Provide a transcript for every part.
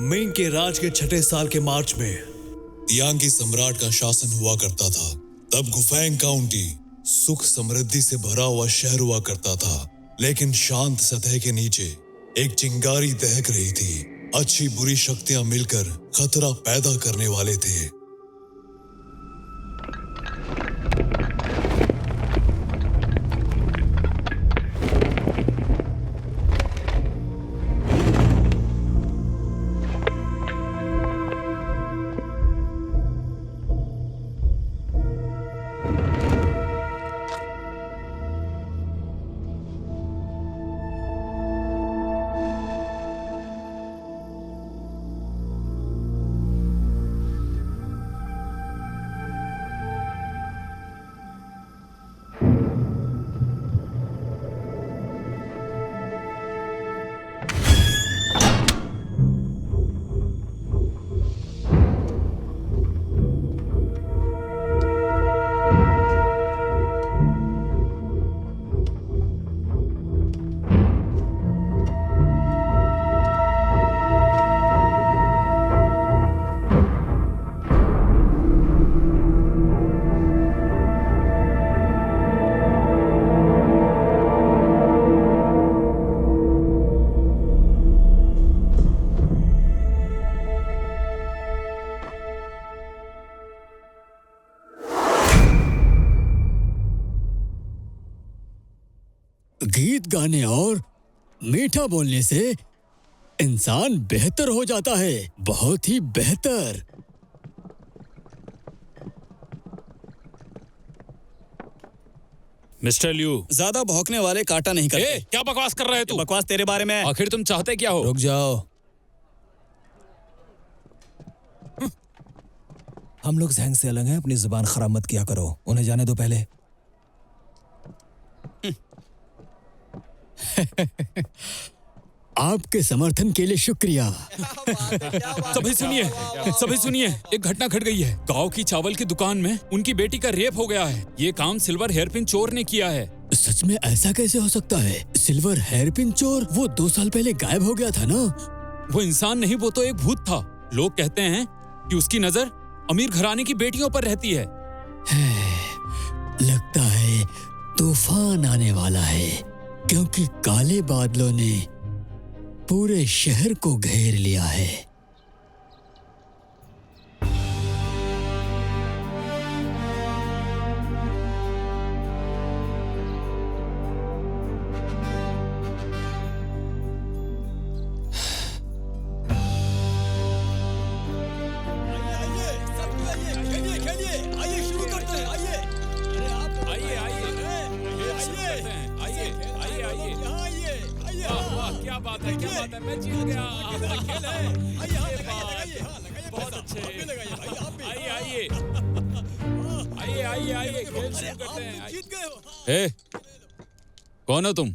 Ming के राज के छठे साल के मार्च में तियांग की सम्राट का शासन हुआ करता था। तब गुफैंग काउंटी सुख समृद्धि से भरा हुआ शहर हुआ करता था, लेकिन शांत सतह के नीचे एक चिंगारी दहक रही थी। अच्छी बुरी शक्तियां मिलकर खतरा पैदा करने वाले थे। गीत गाने और मीठा बोलने से इंसान बेहतर हो जाता है, बहुत ही बेहतर। मिस्टर लिू, ज्यादा भौंकने वाले काटा नहीं करते। क्या बकवास कर रहे हो तू? बकवास तेरे बारे में। आखिर तुम चाहते क्या हो? रुक जाओ, हम लोग जैंग से अलग हैं। अपनी जुबान खराब मत किया करो, उन्हें जाने दो पहले। आपके समर्थन के लिए शुक्रिया। सभी सुनिए, एक घटना घट गई है। गांव की चावल की दुकान में उनकी बेटी का रेप हो गया है। ये काम सिल्वर हेयरपिन चोर ने किया है। सच में ऐसा कैसे हो सकता है? सिल्वर हेयरपिन चोर वो 2 साल पहले गायब हो गया था ना? वो इंसान नहीं, वो तो एक भूत था। लोग कहते हैं कि उसकी नजर अमीर घराने की बेटियों पर रहती है। लगता है तूफान आने वाला है, क्योंकि काले बादलों ने पूरे शहर को घेर लिया है। मैं जीत गया। बहुत अच्छे। आइए, खेल शुरू करते हैं। कौन हो तुम?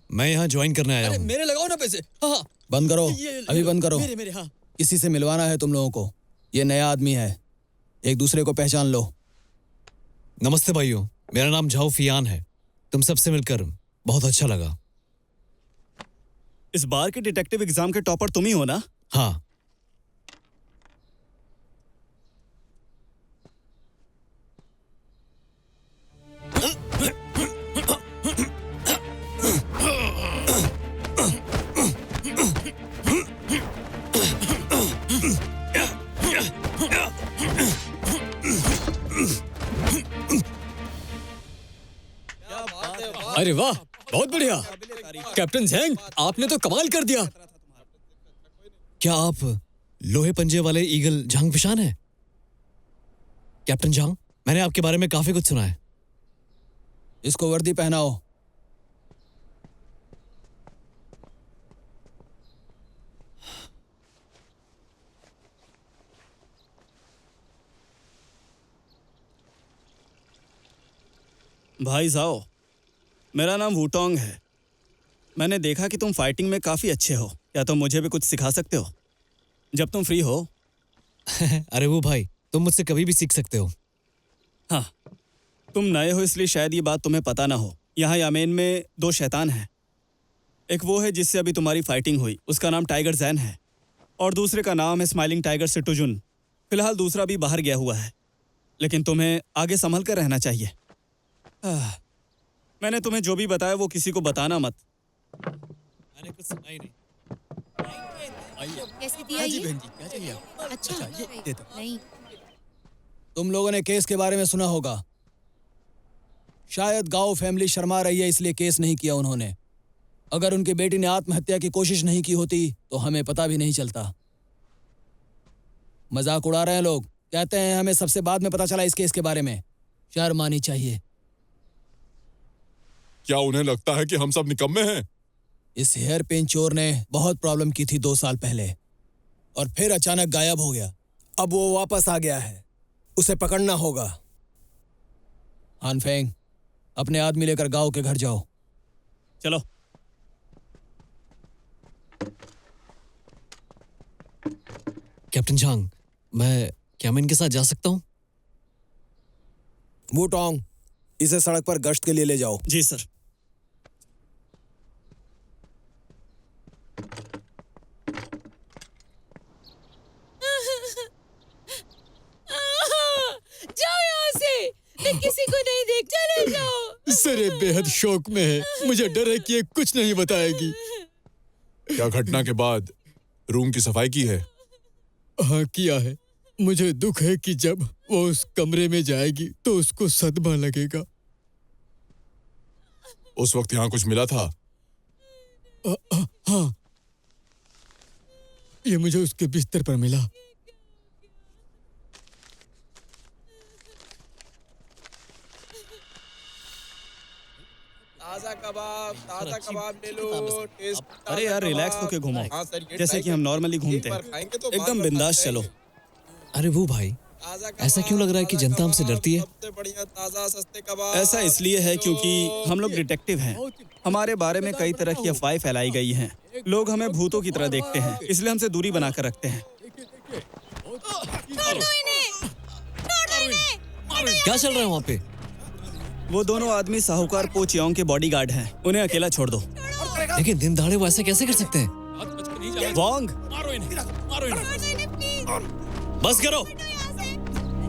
मैं यहाँ ज्वाइन करने आया हूँ। मेरे लगाओ ना पैसे। हाँ, बंद करो, अभी बंद करो। मेरे हाँ। किसी से मिलवाना है तुम लोगों को। ये नया आदमी है, एक दूसरे को पहचान लो। नमस्ते भाइयों, मेरा नाम झाओ फियान है। तुम सबसे मिलकर बहुत अच्छा लगा। इस बार के डिटेक्टिव एग्जाम के टॉपर तुम ही हो ना? हाँ। अरे वाह, बहुत बढ़िया। कैप्टन ज़ैंग, आपने तो कमाल कर दिया। क्या आप लोहे पंजे वाले ईगल झांग फिशान हैं? कैप्टन झांग, मैंने आपके बारे में काफी कुछ सुना है। इसको वर्दी पहनाओ। भाई जाओ, मेरा नाम वुटोंग है। मैंने देखा कि तुम फाइटिंग में काफी अच्छे हो। क्या तुम मुझे भी कुछ सिखा सकते हो जब तुम फ्री हो? अरे वो भाई, तुम मुझसे कभी भी सीख सकते हो। हाँ, तुम नए हो इसलिए शायद ये बात तुम्हें पता ना हो। यहाँ यामेन में 2 शैतान हैं। एक वो है जिससे अभी तुम्हारी फाइटिंग हुई, उसका नाम टाइगर जैन है। और दूसरे का नाम है स्माइलिंग टाइगर सिटुजुन। फिलहाल दूसरा भी बाहर गया हुआ है, लेकिन तुम्हें आगे संभल कर रहना चाहिए। मैंने तुम्हें जो भी बताया वो किसी को बताना मत। मैंने कुछ सुना ही नहीं। कैसे दिया ये? बहन जी, क्या चाहिए? अच्छा ये दे दो। नहीं। तुम लोगों ने केस के बारे में सुना होगा। शायद गांव फैमिली शर्मा रही है, इसलिए केस नहीं किया उन्होंने। अगर उनकी बेटी ने आत्महत्या की कोशिश नहीं की होती तो हमें पता भी नहीं चलता। मजाक उड़ा रहे हैं लोग। कहते हैं हमें सबसे बाद में पता चला इस केस के बारे में। शर्म आनी चाहिए। क्या उन्हें लगता है कि हम सब निकम्मे हैं? इस हेयर पिन चोर ने बहुत प्रॉब्लम की थी 2 साल पहले, और फिर अचानक गायब हो गया। अब वो वापस आ गया है, उसे पकड़ना होगा। हानफेंग, अपने आदमी लेकर गांव के घर जाओ। चलो। कैप्टन झांग, क्या मैं इनके साथ जा सकता हूँ? वुटोंग, इसे सड़क पर गश्त के लिए ले जाओ। जी सर। जाओ यहाँ से, मैं किसी को नहीं देख, चले जाओ। सर ये बेहद शौक में है। मुझे डर है कि ये कुछ नहीं बताएगी। क्या घटना के बाद रूम की सफाई की है? हाँ, किया है। मुझे दुख है कि जब वो उस कमरे में जाएगी तो उसको सदमा लगेगा। उस वक्त यहाँ कुछ मिला था? हाँ, ये मुझे उसके बिस्तर पर मिला। ताजा कबाब ले लो। अरे यार, रिलैक्स होके घूमो, हाँ सर, ये जैसे कि हम नॉर्मली घूमते हैं। खाएंगे तो एकदम बिंदास चलो। अरे वो भाई, ऐसा क्यों लग रहा है कि जनता हमसे डरती है? सबसे बढ़िया ताजा सस्ते कबाब। ऐसा इसलिए है क्योंकि हम लोग डिटेक्टिव हैं। हमारे बारे में कई तरह की अफवाहें फैलाई गई हैं। लोग हमें भूतों की तरह देखते हैं, इसलिए हमसे दूरी बनाकर रखते हैं। छोड़ दो इन्हें, छोड़ दो इन्हें। क्या चल रहा है वहाँ पे? वो दोनों आदमी साहूकार पो चियांग के बॉडीगार्ड हैं। उन्हें अकेला छोड़ दो। लेकिन दिन दहाड़े वो ऐसे कैसे कर सकते हैं? हाथ बच के नहीं जाना। वोंग, मारो इन्हें, मारो इन्हें। छोड़ दो इन्हें प्लीज। बस करो। हटो यहाँ से,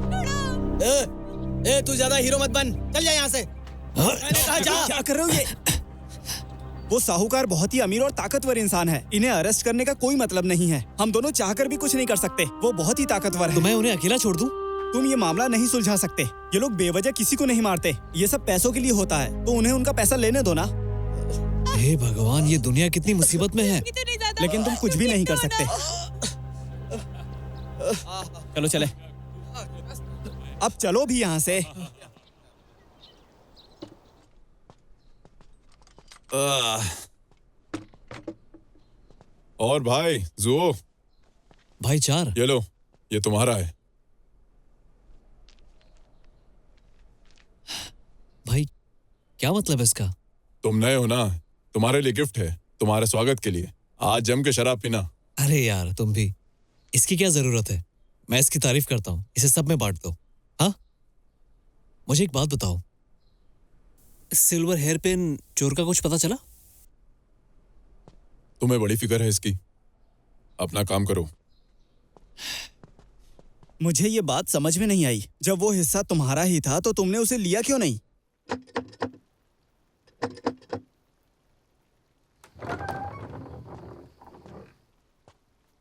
छोड़ो। ए, तू ज्यादा हीरो मत बन। चल जा यहाँ से। मैंने कहा जा। क्या कर रहे हो ये? वो साहूकार बहुत ही अमीर और ताकतवर इंसान है। इन्हें अरेस्ट करने का कोई मतलब नहीं है। हम दोनों चाहकर भी कुछ नहीं कर सकते। वो बहुत ही ताकतवर तो है। मैं उन्हें अकेला छोड़ दूं? तुम ये मामला नहीं सुलझा सकते। ये लोग बेवजह किसी को नहीं मारते। ये सब पैसों के लिए होता है, तो उन्हें उनका पैसा लेने दो ना। हे भगवान, ये दुनिया कितनी मुसीबत में है। इतने ज्यादा लेकिन तुम कुछ भी नहीं कर सकते। चलो चले, अब चलो भी यहाँ से। और भाई जुओ, भाई 4। ये लो, ये तुम्हारा है। भाई क्या मतलब है इसका? तुम नए हो ना, तुम्हारे लिए गिफ्ट है, तुम्हारे स्वागत के लिए। आज जम के शराब पीना। अरे यार, तुम भी। इसकी क्या जरूरत है? मैं इसकी तारीफ करता हूँ, इसे सब में बांट दो। हाँ, मुझे एक बात बताओ, सिल्वर हेयर पिन चोर का कुछ पता चला? तुम्हें बड़ी फिक्र है इसकी। अपना काम करो। मुझे ये बात समझ में नहीं आई। जब वो हिस्सा तुम्हारा ही था तो तुमने उसे लिया क्यों नहीं?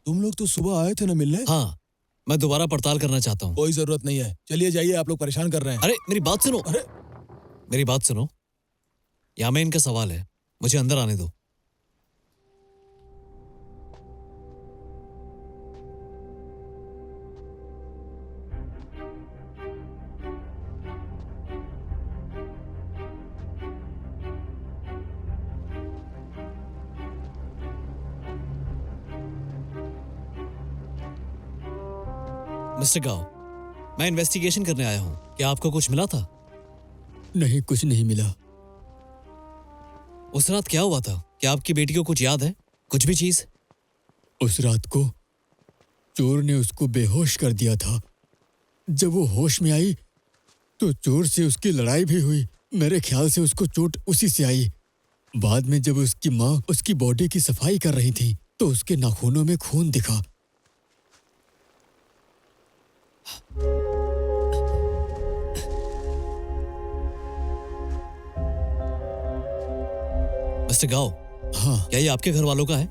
तुम लोग तो सुबह आए थे ना मिलने। हाँ, मैं दोबारा पड़ताल करना चाहता हूँ। कोई जरूरत नहीं है, चलिए जाइए, आप लोग परेशान कर रहे हैं। अरे मेरी बात सुनो। अरे मेरी बात सुनो, यामेन का सवाल है, मुझे अंदर आने दो। मिस्टर गाओ, मैं इन्वेस्टिगेशन करने आया हूं। क्या आपको कुछ मिला था? नहीं, कुछ नहीं मिला। उस रात क्या हुआ था? क्या आपकी बेटी को कुछ याद है? कुछ भी चीज? उस रात को चोर ने उसको बेहोश कर दिया था। जब वो होश में आई तो चोर से उसकी लड़ाई भी हुई। मेरे ख्याल से उसको चोट उसी से आई। बाद में जब उसकी माँ उसकी बॉडी की सफाई कर रही थी तो उसके नाखूनों में खून दिखा। मिस्टर गाओ, हाँ। क्या ये आपके घर वालों का है?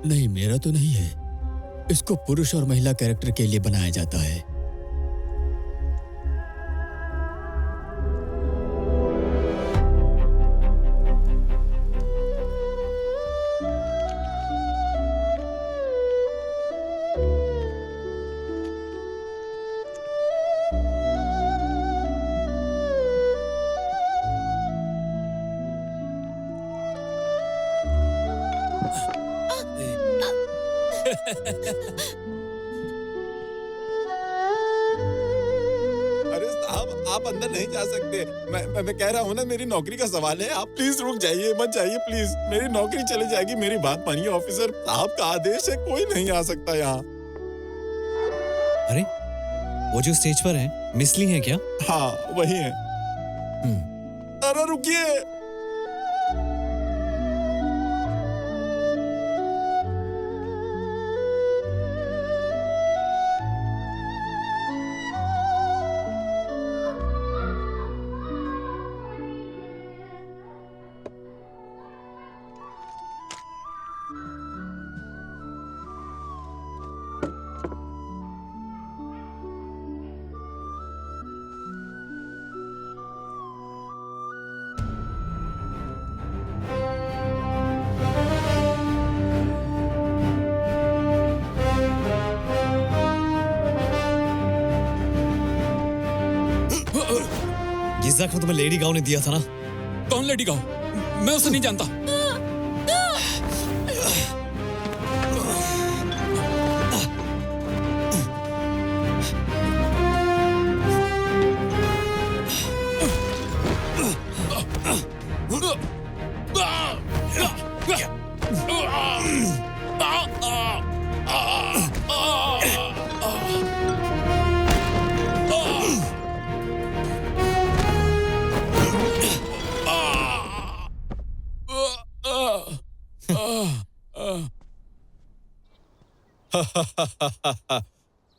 नहीं, मेरा तो नहीं है। इसको पुरुष और महिला कैरेक्टर के लिए बनाया जाता है। अरे साहब, आप अंदर नहीं जा सकते। मैं कह रहा हूँ ना, मेरी नौकरी का सवाल है। आप प्लीज रुक जाइए, मत जाइए प्लीज। मेरी नौकरी चली जाएगी। मेरी बात मानिए ऑफिसर साहब का आदेश है, कोई नहीं आ सकता यहाँ। अरे, वो जो स्टेज पर है, मिस ली है क्या? हाँ, वही है। अरे रुकिए। जिस जख्म तुम्हें लेडी गाओ ने दिया था ना। कौन लेडी गाओ? मैं उसे नहीं जानता।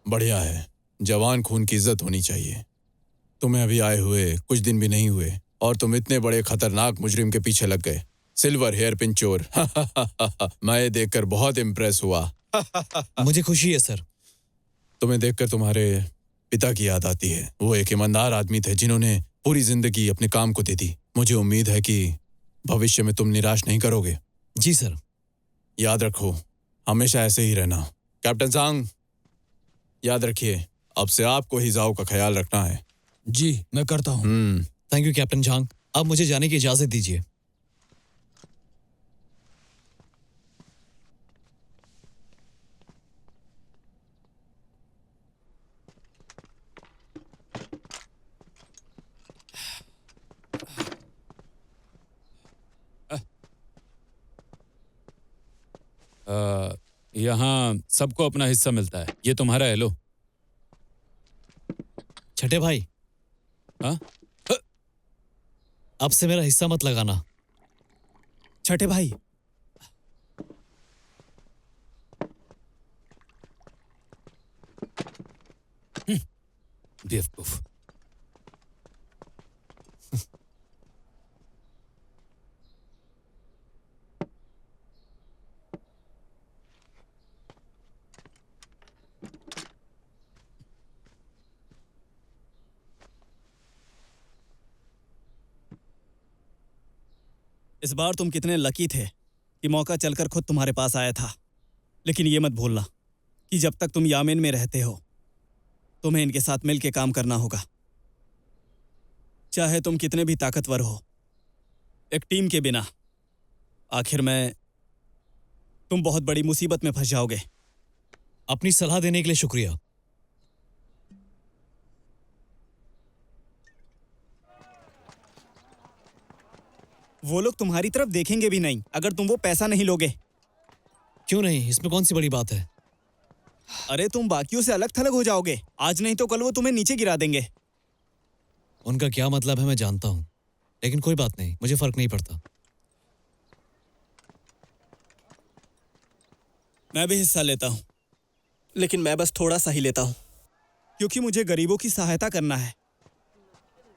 बढ़िया है। जवान खून की इज्जत होनी चाहिए। तुम्हें अभी आए हुए कुछ दिन भी नहीं हुए और तुम इतने बड़े खतरनाक मुजरिम के पीछे लग गए। सिल्वर हेयर पिन चोर। मैं ये देखकर बहुत इम्प्रेस हुआ। मुझे खुशी है सर। तुम्हें देखकर तुम्हारे पिता की याद आती है। वो एक ईमानदार आदमी थे जिन्होंने पूरी जिंदगी अपने काम को दे दी। मुझे उम्मीद है कि भविष्य में तुम निराश नहीं करोगे। जी सर। याद रखो, हमेशा ऐसे ही रहना। कैप्टन सांग, याद रखिए, अब से आपको ही जाओ का ख्याल रखना है। जी, मैं करता हूँ। Thank you captain Zhang. अब मुझे जाने की इजाजत दीजिए। यहाँ सबको अपना हिस्सा मिलता है। ये तुम्हारा है, लो। छठे भाई, हाँ? अब से मेरा हिस्सा मत लगाना। छठे भाई, बेवकूफ। इस बार तुम कितने लकी थे कि मौका चलकर खुद तुम्हारे पास आया था। लेकिन ये मत भूलना कि जब तक तुम यामेन में रहते हो, तुम्हें इनके साथ मिलकर काम करना होगा। चाहे तुम कितने भी ताकतवर हो, एक टीम के बिना आखिर में तुम बहुत बड़ी मुसीबत में फंस जाओगे। अपनी सलाह देने के लिए शुक्रिया। वो लोग तुम्हारी तरफ देखेंगे भी नहीं अगर तुम वो पैसा नहीं लोगे। क्यों नहीं? इसमें कौन सी बड़ी बात है? अरे तुम बाकियों से अलग थलग हो जाओगे। आज नहीं तो कल वो तुम्हें नीचे गिरा देंगे। उनका क्या मतलब है मैं जानता हूं, लेकिन कोई बात नहीं, मुझे फर्क नहीं पड़ता। मैं भी हिस्सा लेता हूं, लेकिन मैं बस थोड़ा सा ही लेता हूं। क्योंकि मुझे गरीबों की सहायता करना है।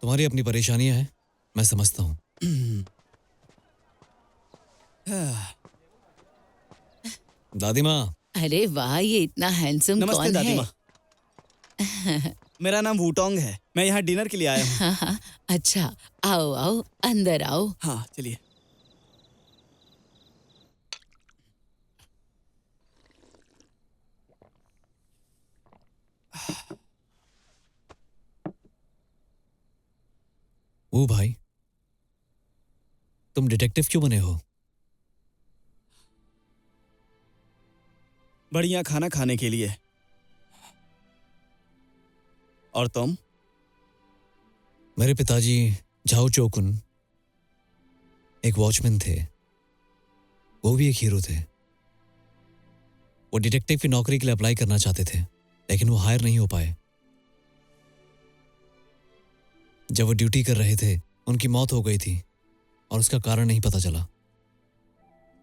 तुम्हारी अपनी परेशानियां हैं, मैं समझता हूँ। दादी माँ, अरे वाह, ये इतना हैंडसम नमस्ते कौन दादी है? माँ। मेरा नाम वूटोंग है। मैं यहाँ डिनर के लिए आया हूँ। हाँ हाँ, अच्छा, आओ आओ, अंदर आओ। हाँ चलिए। वो भाई, तुम डिटेक्टिव क्यों बने हो? बढ़िया खाना खाने के लिए। और तुम? मेरे पिताजी झाओ चोकुन एक वॉचमैन थे। वो भी एक हीरो थे। वो डिटेक्टिव की नौकरी के लिए अप्लाई करना चाहते थे, लेकिन वो हायर नहीं हो पाए। जब वो ड्यूटी कर रहे थे, उनकी मौत हो गई थी और उसका कारण नहीं पता चला।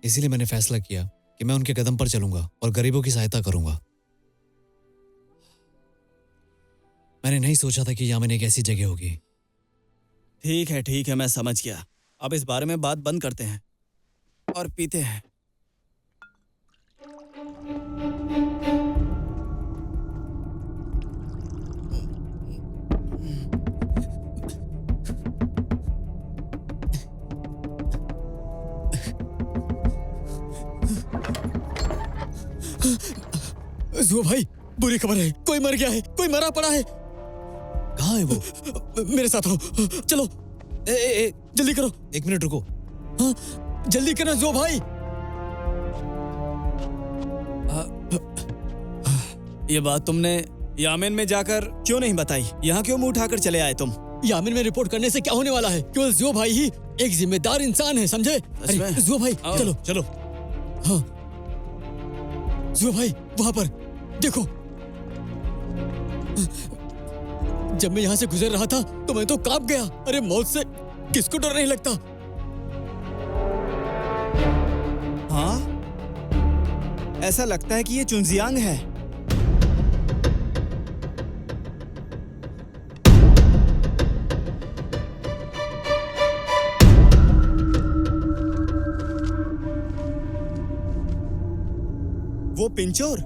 इसीलिए मैंने फैसला किया कि मैं उनके कदम पर चलूंगा और गरीबों की सहायता करूंगा। मैंने नहीं सोचा था कि यामिन एक ऐसी जगह होगी। ठीक है, मैं समझ गया। अब इस बारे में बात बंद करते हैं और पीते हैं। जुआ भाई, बुरी खबर है, कोई मर गया है, कोई मरा पड़ा है। कहाँ है वो? मेरे साथ आओ, चलो। ए, जल्दी करो। 1 मिनट रुको। हाँ, जल्दी करना जुआ भाई। ये बात तुमने यामिन में जाकर क्यों नहीं बताई? यहाँ क्यों मुंह उठाकर चले आए तुम? यामिन में रिपोर्ट करने से क्या होने वाला है? केवल जुआ भाई ही एक जिम्मेदार इंसान है, समझे? अरे जुआ भाई, चलो चलो। हाँ, जुआ भाई वहां पर देखो। जब मैं यहाँ से गुजर रहा था तो मैं तो कांप गया। अरे मौत से किसको डर नहीं लगता? हाँ, ऐसा लगता है कि ये चुनजियांग है। वो पिंचोर,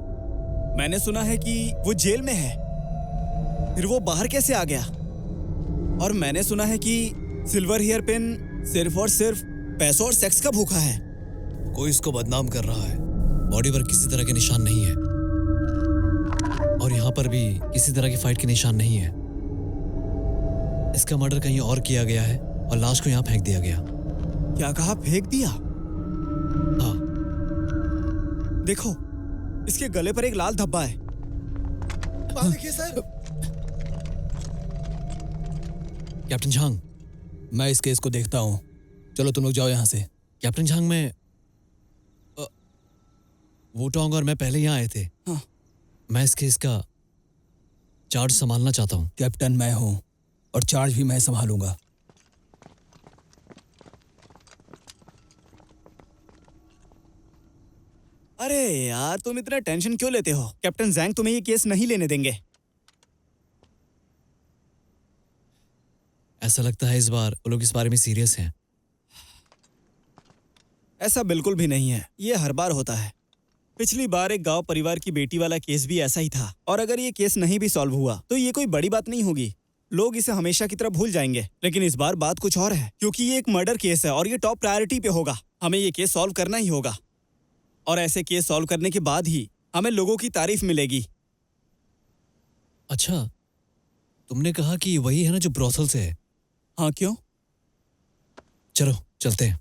मैंने सुना है कि वो जेल में है, फिर वो बाहर कैसे आ गया? और मैंने सुना है कि सिल्वर हेयर पिन सिर्फ और सिर्फ पैसों और सेक्स का भूखा है। कोई इसको बदनाम कर रहा है। बॉडी पर किसी तरह के निशान नहीं है और यहाँ पर भी किसी तरह की फाइट के निशान नहीं है। इसका मर्डर कहीं और किया गया है और लाश को यहाँ फेंक दिया गया। क्या कहा, फेंक दिया? हाँ। देखो, इसके गले पर एक लाल धब्बा है। देखिए सर। कैप्टन झांग, मैं इस केस को देखता हूँ। चलो तुम लोग जाओ यहाँ से। कैप्टन झांग, मैं वूटोंग और मैं पहले यहाँ आए थे। हाँ। मैं इस केस का चार्ज संभालना चाहता हूँ। कैप्टन मैं हूँ और चार्ज भी मैं संभालूंगा। अरे यार, तुम इतना टेंशन क्यों लेते हो? कैप्टन जैंग तुम्हें ये केस नहीं लेने देंगे। ऐसा लगता है इस बार वो लोग इस बारे में सीरियस हैं। ऐसा बिल्कुल भी नहीं है, ये हर बार होता है। पिछली बार एक गांव परिवार की बेटी वाला केस भी ऐसा ही था, और अगर ये केस नहीं भी सॉल्व हुआ तो ये कोई बड़ी बात नहीं होगी। लोग इसे हमेशा की तरह भूल जाएंगे। लेकिन इस बार बात कुछ और है, क्योंकि ये एक मर्डर केस है और ये टॉप प्रायोरिटी पे होगा। हमें ये केस सॉल्व करना ही होगा, और ऐसे केस सॉल्व करने के बाद ही हमें लोगों की तारीफ मिलेगी। अच्छा, तुमने कहा कि वही है ना जो ब्रोथल से है? हाँ, क्यों? चलो चलते हैं।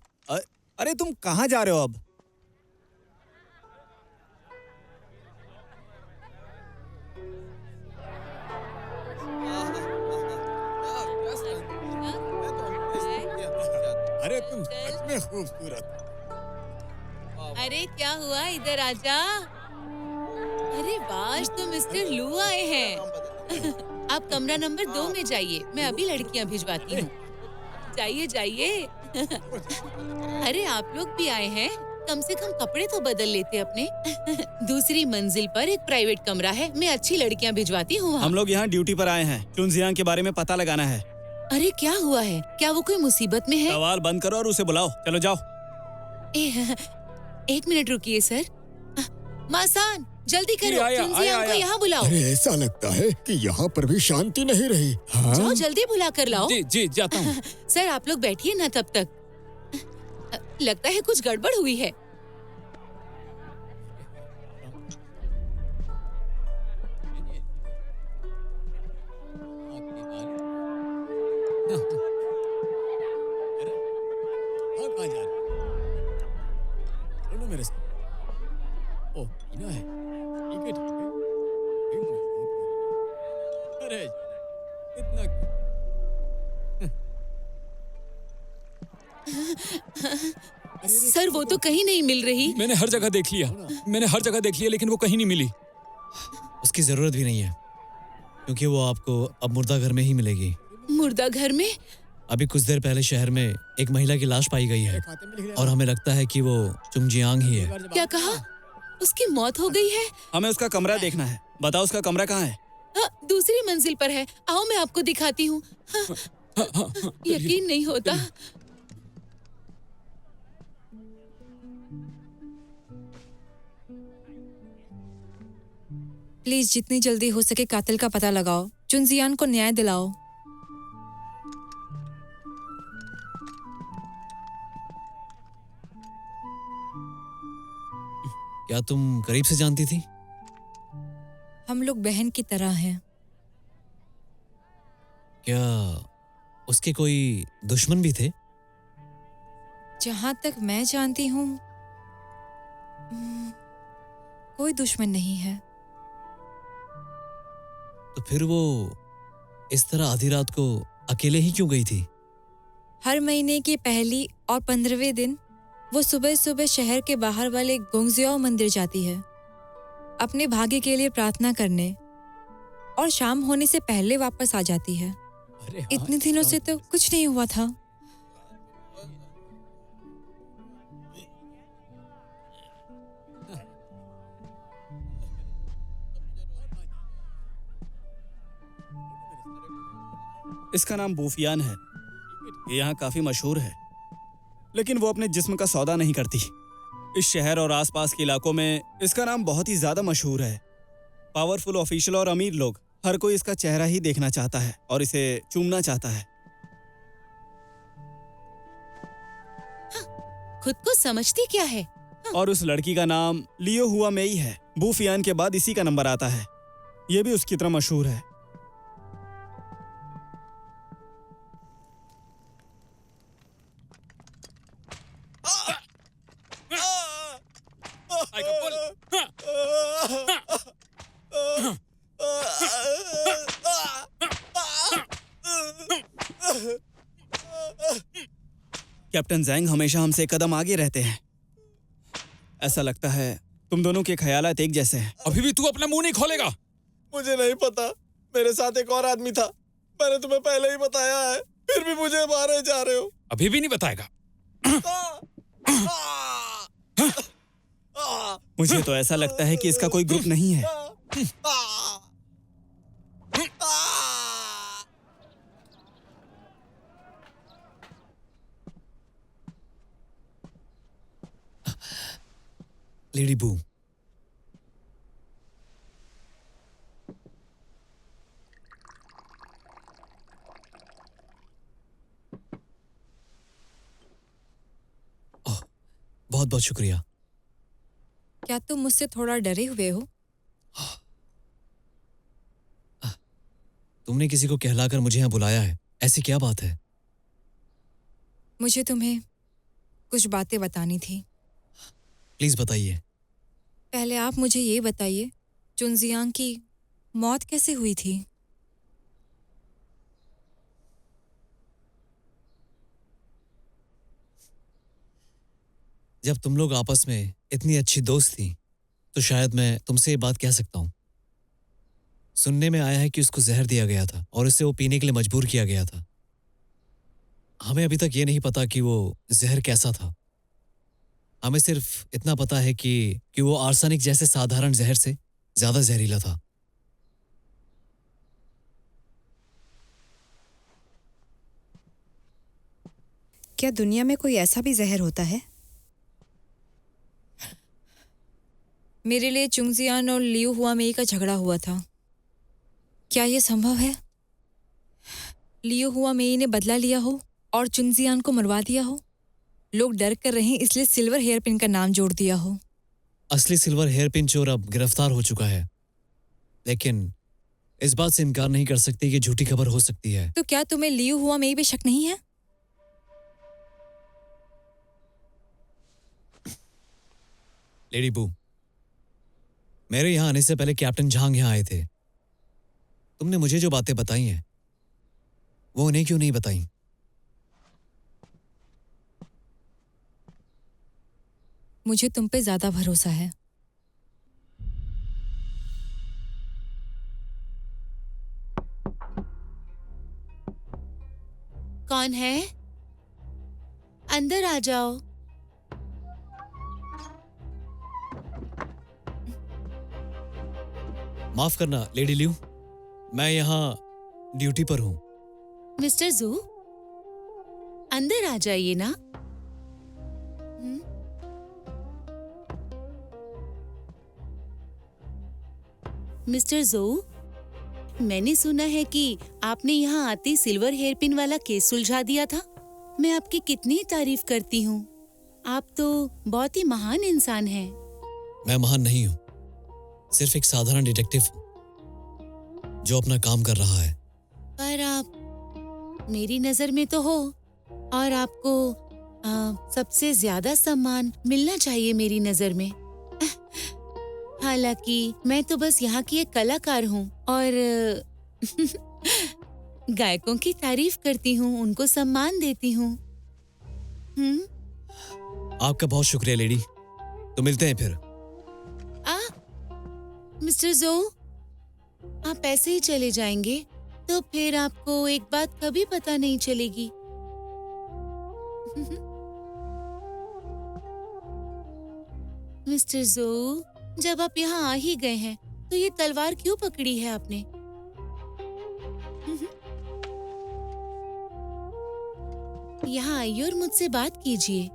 अरे तुम कहाँ जा रहे हो अब? अरे तुम सच में खूबसूरत। अरे क्या हुआ, इधर आजा। अरे वाह, तो मिस्टर लू आए हैं। आप कमरा नंबर 2 में जाइए, मैं अभी लड़कियां भिजवाती हूँ। जाइए जाइए। अरे आप लोग भी आए हैं? कम से कम कपड़े तो बदल लेते अपने। दूसरी मंजिल पर एक प्राइवेट कमरा है, मैं अच्छी लड़कियां भिजवाती हूँ वहाँ। हम लोग यहाँ ड्यूटी पर आए हैं, चुनजियांग के बारे में पता लगाना है। अरे क्या हुआ है? क्या वो कोई मुसीबत में है? सवाल बंद करो और उसे बुलाओ। चलो जाओ। एक मिनट रुकिए सर। मासान, जल्दी करो, आया, चुनजियांग आया, को आया। यहाँ बुलाओ। अरे ऐसा लगता है कि यहाँ पर भी शांति नहीं रही। हाँ? जाओ जल्दी बुला कर लाओ। जी जी जाता हूँ। सर आप लोग बैठिए ना तब तक। लगता है कुछ गड़बड़ हुई है। हाँ, कहाँ जा रहे हो? चलो मेरे साथ। ओह, टीना है। ठीक है, ठीक है। अरे इतना सर वो तो कहीं नहीं मिल रही। मैंने हर जगह देख लिया, लेकिन वो कहीं नहीं मिली। उसकी जरूरत भी नहीं है, क्योंकि वो आपको अब मुर्दा घर में ही मिलेगी। मुर्दा घर में? अभी कुछ देर पहले शहर में एक महिला की लाश पाई गई है और हमें लगता है कि वो चुंगजियांग ही है। क्या कहा? उसकी मौत हो गई है? हमें उसका कमरा देखना है। बताओ उसका कमरा कहाँ है? हाँ, दूसरी मंजिल पर है। आओ मैं आपको दिखाती हूँ। हाँ, यकीन नहीं होता। प्लीज जितनी जल्दी हो सके कातिल का पता लगाओ। चुनजियान को न्याय दिलाओ। क्या तुम करीब से जानती थी? हम लोग बहन की तरह हैं। क्या उसके कोई दुश्मन भी थे? जहां तक मैं जानती हूँ कोई दुश्मन नहीं है। तो फिर वो इस तरह आधी रात को अकेले ही क्यों गई थी? हर महीने की पहली और 15वें दिन वो सुबह सुबह शहर के बाहर वाले गोंगजियाओ मंदिर जाती है अपने भाग्य के लिए प्रार्थना करने, और शाम होने से पहले वापस आ जाती है। अरे हाँ, इतने दिनों से तो कुछ नहीं हुआ था। इसका नाम बूफियान है। ये यहाँ काफी मशहूर है, लेकिन वो अपने जिस्म का सौदा नहीं करती। इस शहर और आसपास के इलाकों में इसका नाम बहुत ही ज्यादा मशहूर है। पावरफुल ऑफिशियल और अमीर लोग, हर कोई इसका चेहरा ही देखना चाहता है और इसे चूमना चाहता है। खुद को समझती क्या है? और उस लड़की का नाम लियो हुआ मेई है। बूफियान के बाद इसी का नंबर आता है। ये भी उसकी तरह मशहूर है। कैप्टन जैंग हमेशा हमसे एक कदम आगे रहते हैं। ऐसा लगता है तुम दोनों के ख्यालात एक जैसे हैं। अभी भी तू अपना मुंह नहीं खोलेगा? मुझे नहीं पता, मेरे साथ एक और आदमी था। मैंने तुम्हें पहले ही बताया है, फिर भी मुझे मारे जा रहे हो। अभी भी नहीं बताएगा? मुझे तो ऐसा लगता है कि इसका कोई ग्रुप नहीं है। लेडी बू, बहुत बहुत शुक्रिया। क्या तुम मुझसे थोड़ा डरे हुए हो? तुमने किसी को कहलाकर मुझे यहाँ बुलाया है, ऐसी क्या बात है? मुझे तुम्हें कुछ बातें बतानी थी। प्लीज बताइए। पहले आप मुझे ये बताइए, चुनजियांग की मौत कैसे हुई थी? जब तुम लोग आपस में इतनी अच्छी दोस्त थी, तो शायद मैं तुमसे ये बात कह सकता हूँ। सुनने में आया है कि उसको जहर दिया गया था और उससे वो पीने के लिए मजबूर किया गया था। हमें अभी तक ये नहीं पता कि वो जहर कैसा था। हमें सिर्फ इतना पता है कि वो आर्सेनिक जैसे साधारण जहर से ज्यादा जहरीला था। क्या दुनिया में कोई ऐसा भी जहर होता है? मेरे लिए चुंगजियान और लियू हुआमेई का झगड़ा हुआ था। क्या यह संभव है? लियू हुआमेई ने बदला लिया हो और चुंगजियान को मरवा दिया हो। लोग डर कर रहे इसलिए सिल्वर हेयरपिन का नाम जोड़ दिया हो। असली सिल्वर हेयरपिन चोर अब गिरफ्तार हो चुका है, लेकिन इस बात से इनकार नहीं कर सकती कि झूठी खबर हो सकती है। तो क्या तुम्हें लियू हुआमेई पे शक नहीं है? लेडी बू, मेरे यहाँ आने से पहले कैप्टन झांग यहाँ आए थे। तुमने मुझे जो बातें बताई हैं वो उन्हें क्यों नहीं बताई? मुझे तुम पे ज्यादा भरोसा है। कौन है? अंदर आ जाओ। माफ करना लेडी लियू, मैं यहाँ ड्यूटी पर हूँ। मिस्टर जू, अंदर आ जाइए ना। मिस्टर जू, मैंने सुना है कि आपने यहाँ आते सिल्वर हेयरपिन वाला केस सुलझा दिया था। मैं आपकी कितनी तारीफ करती हूँ। आप तो बहुत ही महान इंसान हैं। मैं महान नहीं हूँ, सिर्फ एक साधारण डिटेक्टिव हूँ जो अपना काम कर रहा है। पर आप मेरी नजर में तो हो और आपको सबसे ज्यादा सम्मान मिलना चाहिए मेरी नजर में। हालांकि मैं तो बस यहाँ की एक कलाकार हूँ और गायकों की तारीफ करती हूँ, उनको सम्मान देती हूँ। आपका बहुत शुक्रिया लेडी, तो मिलते हैं फिर। मिस्टर जो, आप ऐसे ही चले जाएंगे तो फिर आपको एक बात कभी पता नहीं चलेगी। मिस्टर जो, जब आप यहाँ आ ही गए हैं तो ये तलवार क्यों पकड़ी है आपने? यहाँ आइए और मुझसे बात कीजिए।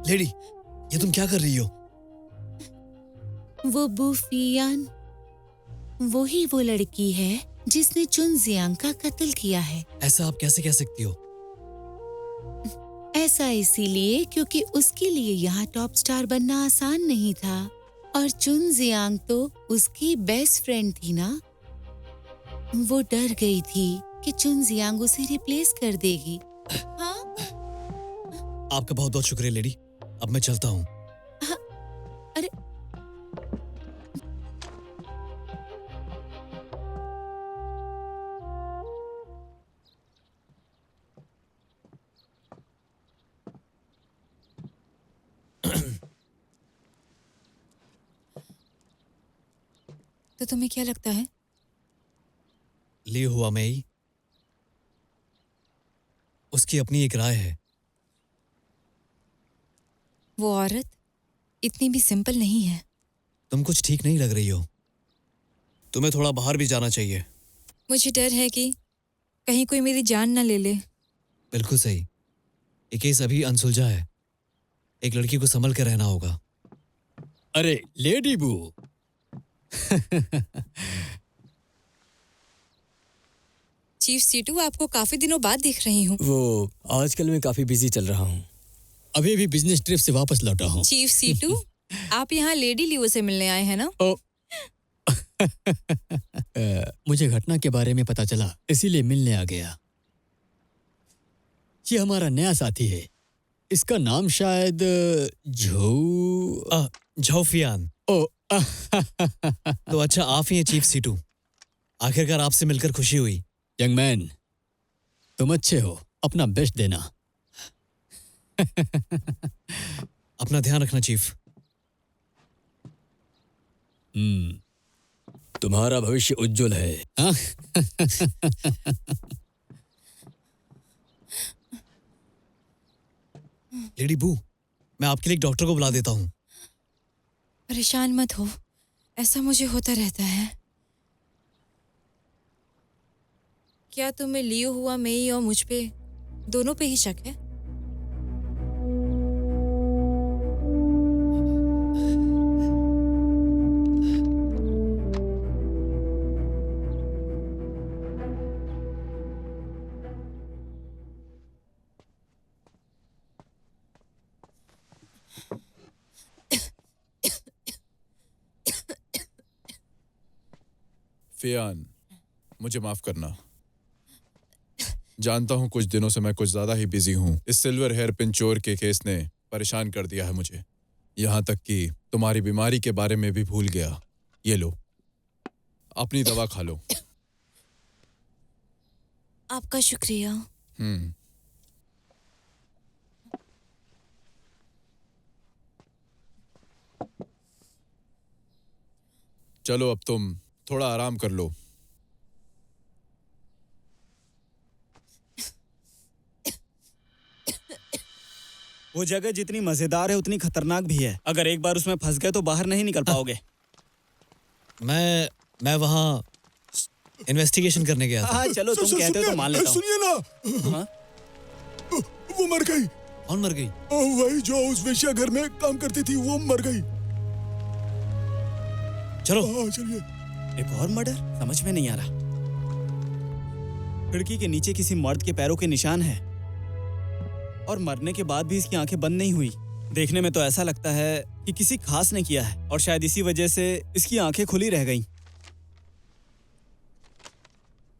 लेडी, ये तुम क्या कर रही हो? वो बूफियान, वो ही वो लड़की है जिसने चुन जियांग का कत्ल किया है। ऐसा आप कैसे कह सकती हो? ऐसा इसीलिए क्योंकि उसके लिए यहाँ टॉप स्टार बनना आसान नहीं था और चुन जियांग तो उसकी बेस्ट फ्रेंड थी ना। वो डर गई थी कि चुन जियांग उसे रिप्लेस कर देगी। हाँ? आपका बहुत बहुत शुक्रिया लेडी, अब मैं चलता हूँ। अरे तो तुम्हें क्या लगता है? लियू हुआमेई, उसकी अपनी एक राय है। वो औरत इतनी भी सिंपल नहीं है। तुम कुछ ठीक नहीं लग रही हो, तुम्हें थोड़ा बाहर भी जाना चाहिए। मुझे डर है कि कहीं कोई मेरी जान न ले ले। बिल्कुल सही, ये केस अभी अनसुलझा है, एक लड़की को संभल कर रहना होगा। अरे लेडी बू, चीफ सीटू, आपको काफी दिनों बाद देख रही हूँ। वो आजकल मैं काफी बिजी चल रहा हूँ, अभी भी बिजनेस ट्रिप से वापस लौटा हूँ। चीफ सीटू, आप यहाँ लेडी लियो से मिलने आए हैं ना? मुझे घटना के बारे में पता चला, इसीलिए मिलने आ गया। ये हमारा नया साथी है, इसका नाम शायद झोफियान। तो अच्छा, आप ही हैं चीफ सीटू, आखिरकार आपसे मिलकर खुशी हुई। यंग मैन, तुम अच्छे हो, अपना बेस्ट देना। अपना ध्यान रखना चीफ। तुम्हारा भविष्य उज्जवल है। हाँ? लेडी बू, मैं आपके लिए एक डॉक्टर को बुला देता हूँ। परेशान मत हो, ऐसा मुझे होता रहता है। क्या तुम्हें लियो हुआ मेई और मुझ पे दोनों पे ही शक है? फियान, मुझे माफ करना। जानता हूं कुछ दिनों से मैं कुछ ज्यादा ही बिजी हूं। इस सिल्वर हेयर पिन चोर के केस ने परेशान कर दिया है मुझे, यहां तक कि तुम्हारी बीमारी के बारे में भी भूल गया। ये लो, अपनी दवा खा लो। आपका शुक्रिया। चलो अब तुम थोड़ा आराम कर लो। वो जगह जितनी मजेदार है उतनी खतरनाक भी है। अगर एक बार उसमें फंस गए तो बाहर नहीं निकल पाओगे। मैं वहाँ इन्वेस्टिगेशन करने गया था। हाँ चलो, तुम कहते हो तो मान लेता हूँ। सुनिए ना, हाँ? वो मर गई। कौन मर गई? वही जो उस वेश्या घर में काम करती थी, वो मर गई। चलो चलिए। एक और मर्डर? समझ में नहीं आ रहा। खिड़की के नीचे किसी मर्द के पैरों के निशान है और मरने के बाद भी इसकी आंखें बंद नहीं हुई। देखने में तो ऐसा लगता है कि किसी खास ने किया है और शायद इसी वजह से इसकी आंखें खुली रह गईं।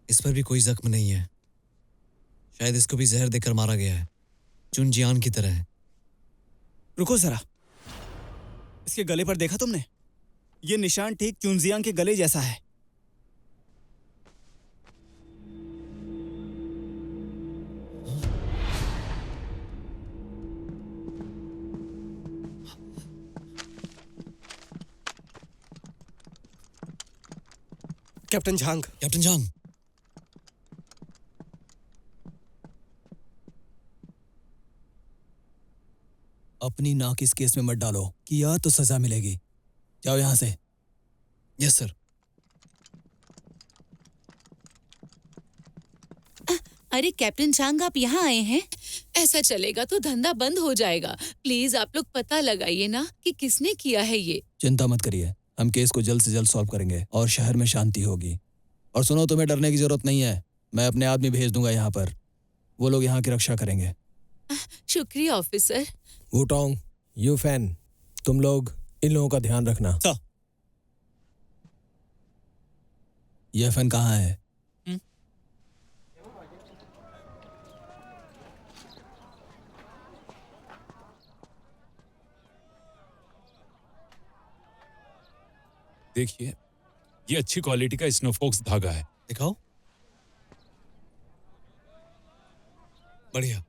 इस पर भी कोई जख्म नहीं है। शायद इसको भी जहर देकर मारा गया है, चुनजियान की तरह है। रुको जरा, इसके गले पर देखा तुमने? ये निशान ठीक चुनजियांग के गले जैसा है। कैप्टन झांग। कैप्टन झांग, अपनी नाक इस केस में मत डालो, किया तो सजा मिलेगी। जाओ यहाँ से। Yes sir. अरे कैप्टन चांग, आप यहाँ आए हैं? ऐसा चलेगा तो धंधा बंद हो जाएगा। प्लीज आप लोग पता लगाइए ना कि किसने किया है ये। चिंता मत करिए, हम केस को जल्द से जल्द सॉल्व करेंगे और शहर में शांति होगी। और सुनो, तुम्हें डरने की जरूरत नहीं है। मैं अपने आदमी भेज दूंगा यहाँ पर, वो लोग यहाँ की रक्षा करेंगे। शुक्रिया ऑफिसर। वुटोंग, यू फैन, तुम लोग इन लोगों का ध्यान रखना। यह फैन कहाँ है? देखिए, ये अच्छी क्वालिटी का स्नोफॉक्स धागा है। दिखाओ। बढ़िया।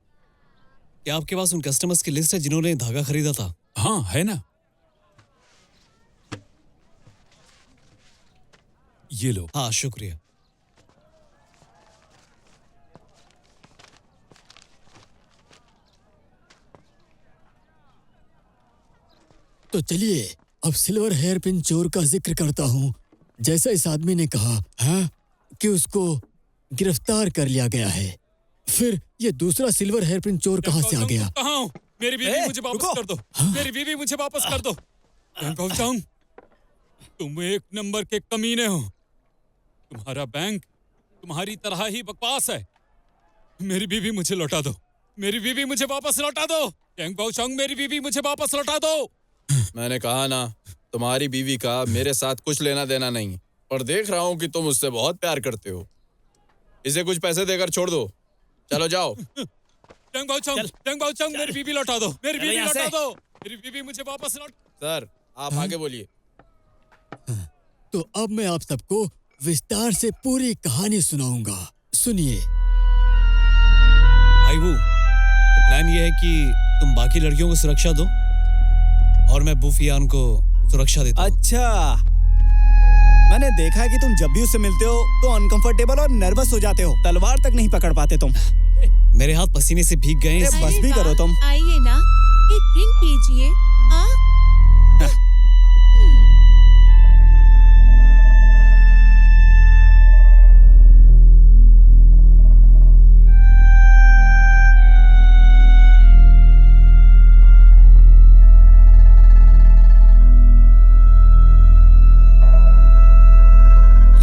क्या आपके पास उन कस्टमर्स की लिस्ट है जिन्होंने धागा खरीदा था? हाँ, है ना। ये लो। हाँ, शुक्रिया। तो चलिए अब सिल्वर हेयर पिन चोर का जिक्र करता हूँ। जैसा इस आदमी ने कहा है कि उसको गिरफ्तार कर लिया गया है, फिर ये दूसरा सिल्वर हेयर पिन चोर कहाँ से आ गया? कहाँ हूँ? मेरी बीवी मुझे वापस कर दो। मेरी बीवी मुझे वापस कर दो। पहुंचाऊं? तुम एक नंबर के कमीने हो। तुम्हारा बैंक तुम्हारी तरह ही बकवास है। मेरी बीवी मुझे लौटा दो। मेरी बीवी मुझे वापस लौटा दो। मेरी बीवी मुझे वापस लौटा दो। मैंने कहा ना, तुम्हारी बीवी का मेरे साथ कुछ लेना देना नहीं, और देख रहा हूँ कि तुम उससे बहुत प्यार करते हो। इसे कुछ पैसे देकर छोड़ दो। चलो जाओ। मेरी बीवी लौटा दो। मेरी बीवी लौटा दो। मेरी बीवी मुझे वापस लौटा। सर, आप आगे बोलिए। तो अब मैं आप सबको विस्तार से पूरी कहानी सुनाऊंगा। सुनिए। भाई वो प्लान ये है कि तुम बाकी लड़कियों को सुरक्षा दो और मैं बुफियान को सुरक्षा देता हूं। अच्छा, मैंने देखा है कि तुम जब भी उससे मिलते हो तो अनकंफर्टेबल और नर्वस हो जाते हो। तलवार तक नहीं पकड़ पाते तुम। मेरे हाथ पसीने से भीग गए हैं। बस भी करो तुम। आइए ना, एक ड्रिंक पीजिए। हाँ?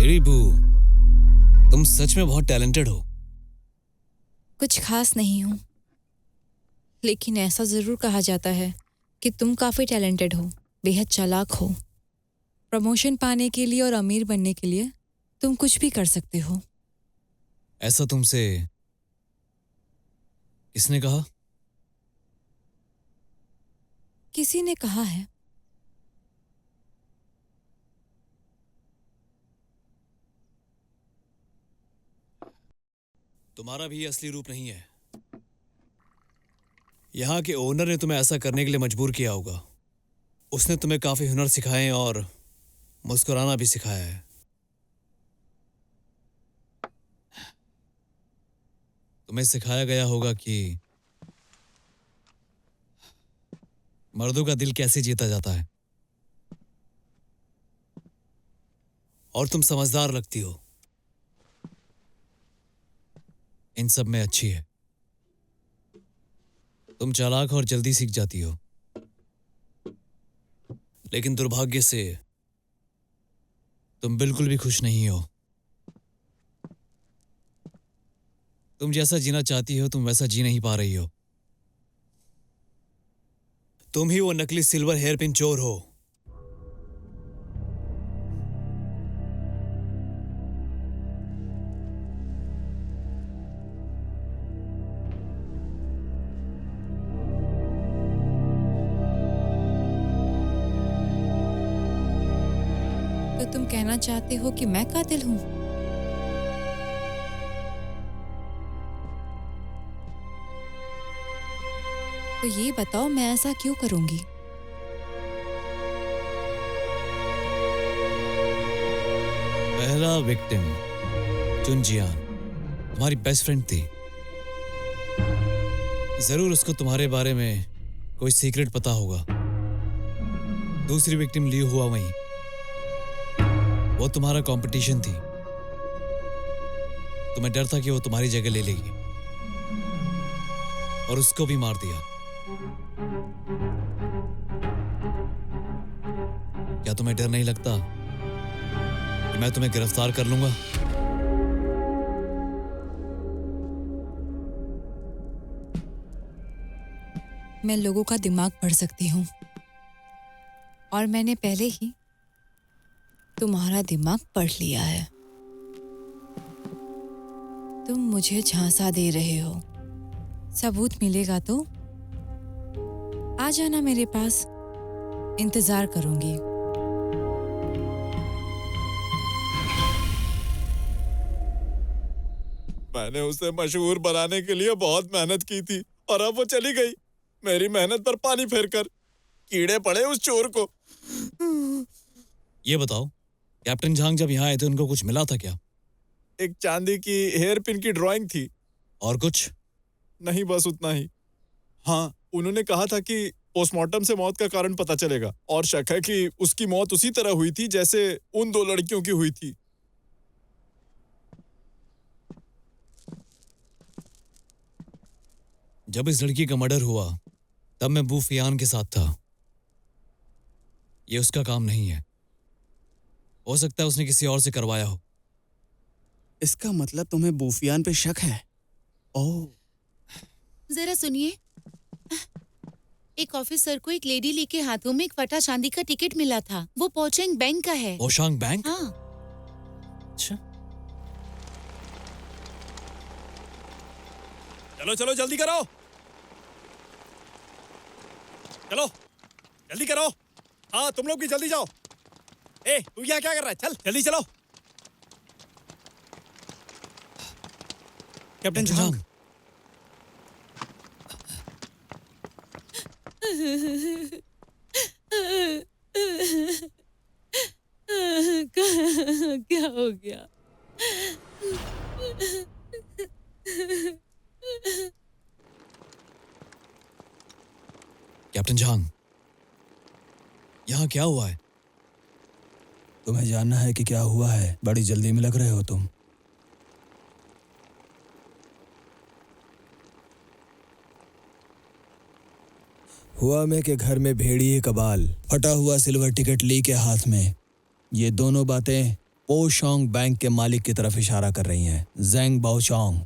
लेडी बू, तुम सच में बहुत टैलेंटेड हो। कुछ खास नहीं हूँ, लेकिन ऐसा जरूर कहा जाता है कि तुम काफी टैलेंटेड हो, बेहद चालाक हो। प्रमोशन पाने के लिए और अमीर बनने के लिए तुम कुछ भी कर सकते हो। ऐसा तुमसे किसने कहा? किसी ने कहा है। तुम्हारा भी ये असली रूप नहीं है। यहाँ के ओनर ने तुम्हें ऐसा करने के लिए मजबूर किया होगा। उसने तुम्हें काफी हुनर सिखाए और मुस्कुराना भी सिखाया है। तुम्हें सिखाया गया होगा कि मर्दों का दिल कैसे जीता जाता है। और तुम समझदार लगती हो। इन सब में अच्छी है। तुम चालाक और जल्दी सीख जाती हो। लेकिन दुर्भाग्य से तुम बिल्कुल भी खुश नहीं हो। तुम जैसा जीना चाहती हो तुम वैसा जी नहीं पा रही हो। तुम ही वो नकली सिल्वर हेयरपिन चोर हो। तो तुम कहना चाहते हो कि मैं कातिल हूँ? तो ये बताओ मैं ऐसा क्यों करूंगी? पहला विक्टिम चुनजियान तुम्हारी बेस्ट फ्रेंड थी। जरूर उसको तुम्हारे बारे में कोई सीक्रेट पता होगा। दूसरी विक्टिम ली हुआ वहीं, वो तुम्हारा कंपटीशन थी। तुम्हें डर था कि वो तुम्हारी जगह ले लेगी और उसको भी मार दिया। क्या तुम्हें डर नहीं लगता कि मैं तुम्हें गिरफ्तार कर लूंगा? मैं लोगों का दिमाग पढ़ सकती हूँ और मैंने पहले ही तुम्हारा दिमाग पढ़ लिया है। तुम मुझे झांसा दे रहे हो। सबूत मिलेगा तो आ जाना मेरे पास, इंतजार करूंगी। मैंने उसे मशहूर बनाने के लिए बहुत मेहनत की थी और अब वो चली गई, मेरी मेहनत पर पानी फेरकर। कीड़े पड़े उस चोर को। ये बताओ, कैप्टन झांग जब यहाँ आए थे उनको कुछ मिला था क्या? एक चांदी की हेयर पिन की ड्राइंग थी। और कुछ नहीं, बस उतना ही। हाँ, उन्होंने कहा था कि पोस्टमार्टम से मौत का कारण पता चलेगा और शक है कि उसकी मौत उसी तरह हुई थी जैसे उन दो लड़कियों की हुई थी। जब इस लड़की का मर्डर हुआ तब मैं बू फियान के साथ था। ये उसका काम नहीं है। हो सकता है उसने किसी और से करवाया हो। इसका मतलब तुम्हें बूफियान पे शक है? ओह, जरा सुनिए। एक ऑफिसर को एक लेडी ली के हाथों में एक फटा चांदी का टिकट मिला था। वो पोचेंग बैंक का है। ओशांग बैंक? हाँ। अच्छा, चलो चलो जल्दी करो, चलो जल्दी करो। हाँ, तुम लोग भी जल्दी जाओ। ए, तू यहाँ क्या कर रहा है? चल जल्दी चलो। कैप्टन झांग, क्या हो गया? कैप्टन झांग, यहाँ क्या हुआ है? तुम्हें जानना है कि क्या हुआ है? बड़ी जल्दी में लग रहे हो तुम। हुआ मैं के घर में भेड़िए कबाल, फटा हुआ सिल्वर टिकट ली के हाथ में। ये दोनों बातें पोशोंग बैंक के मालिक की तरफ इशारा कर रही हैं, ज़ेंग बाओचोंग।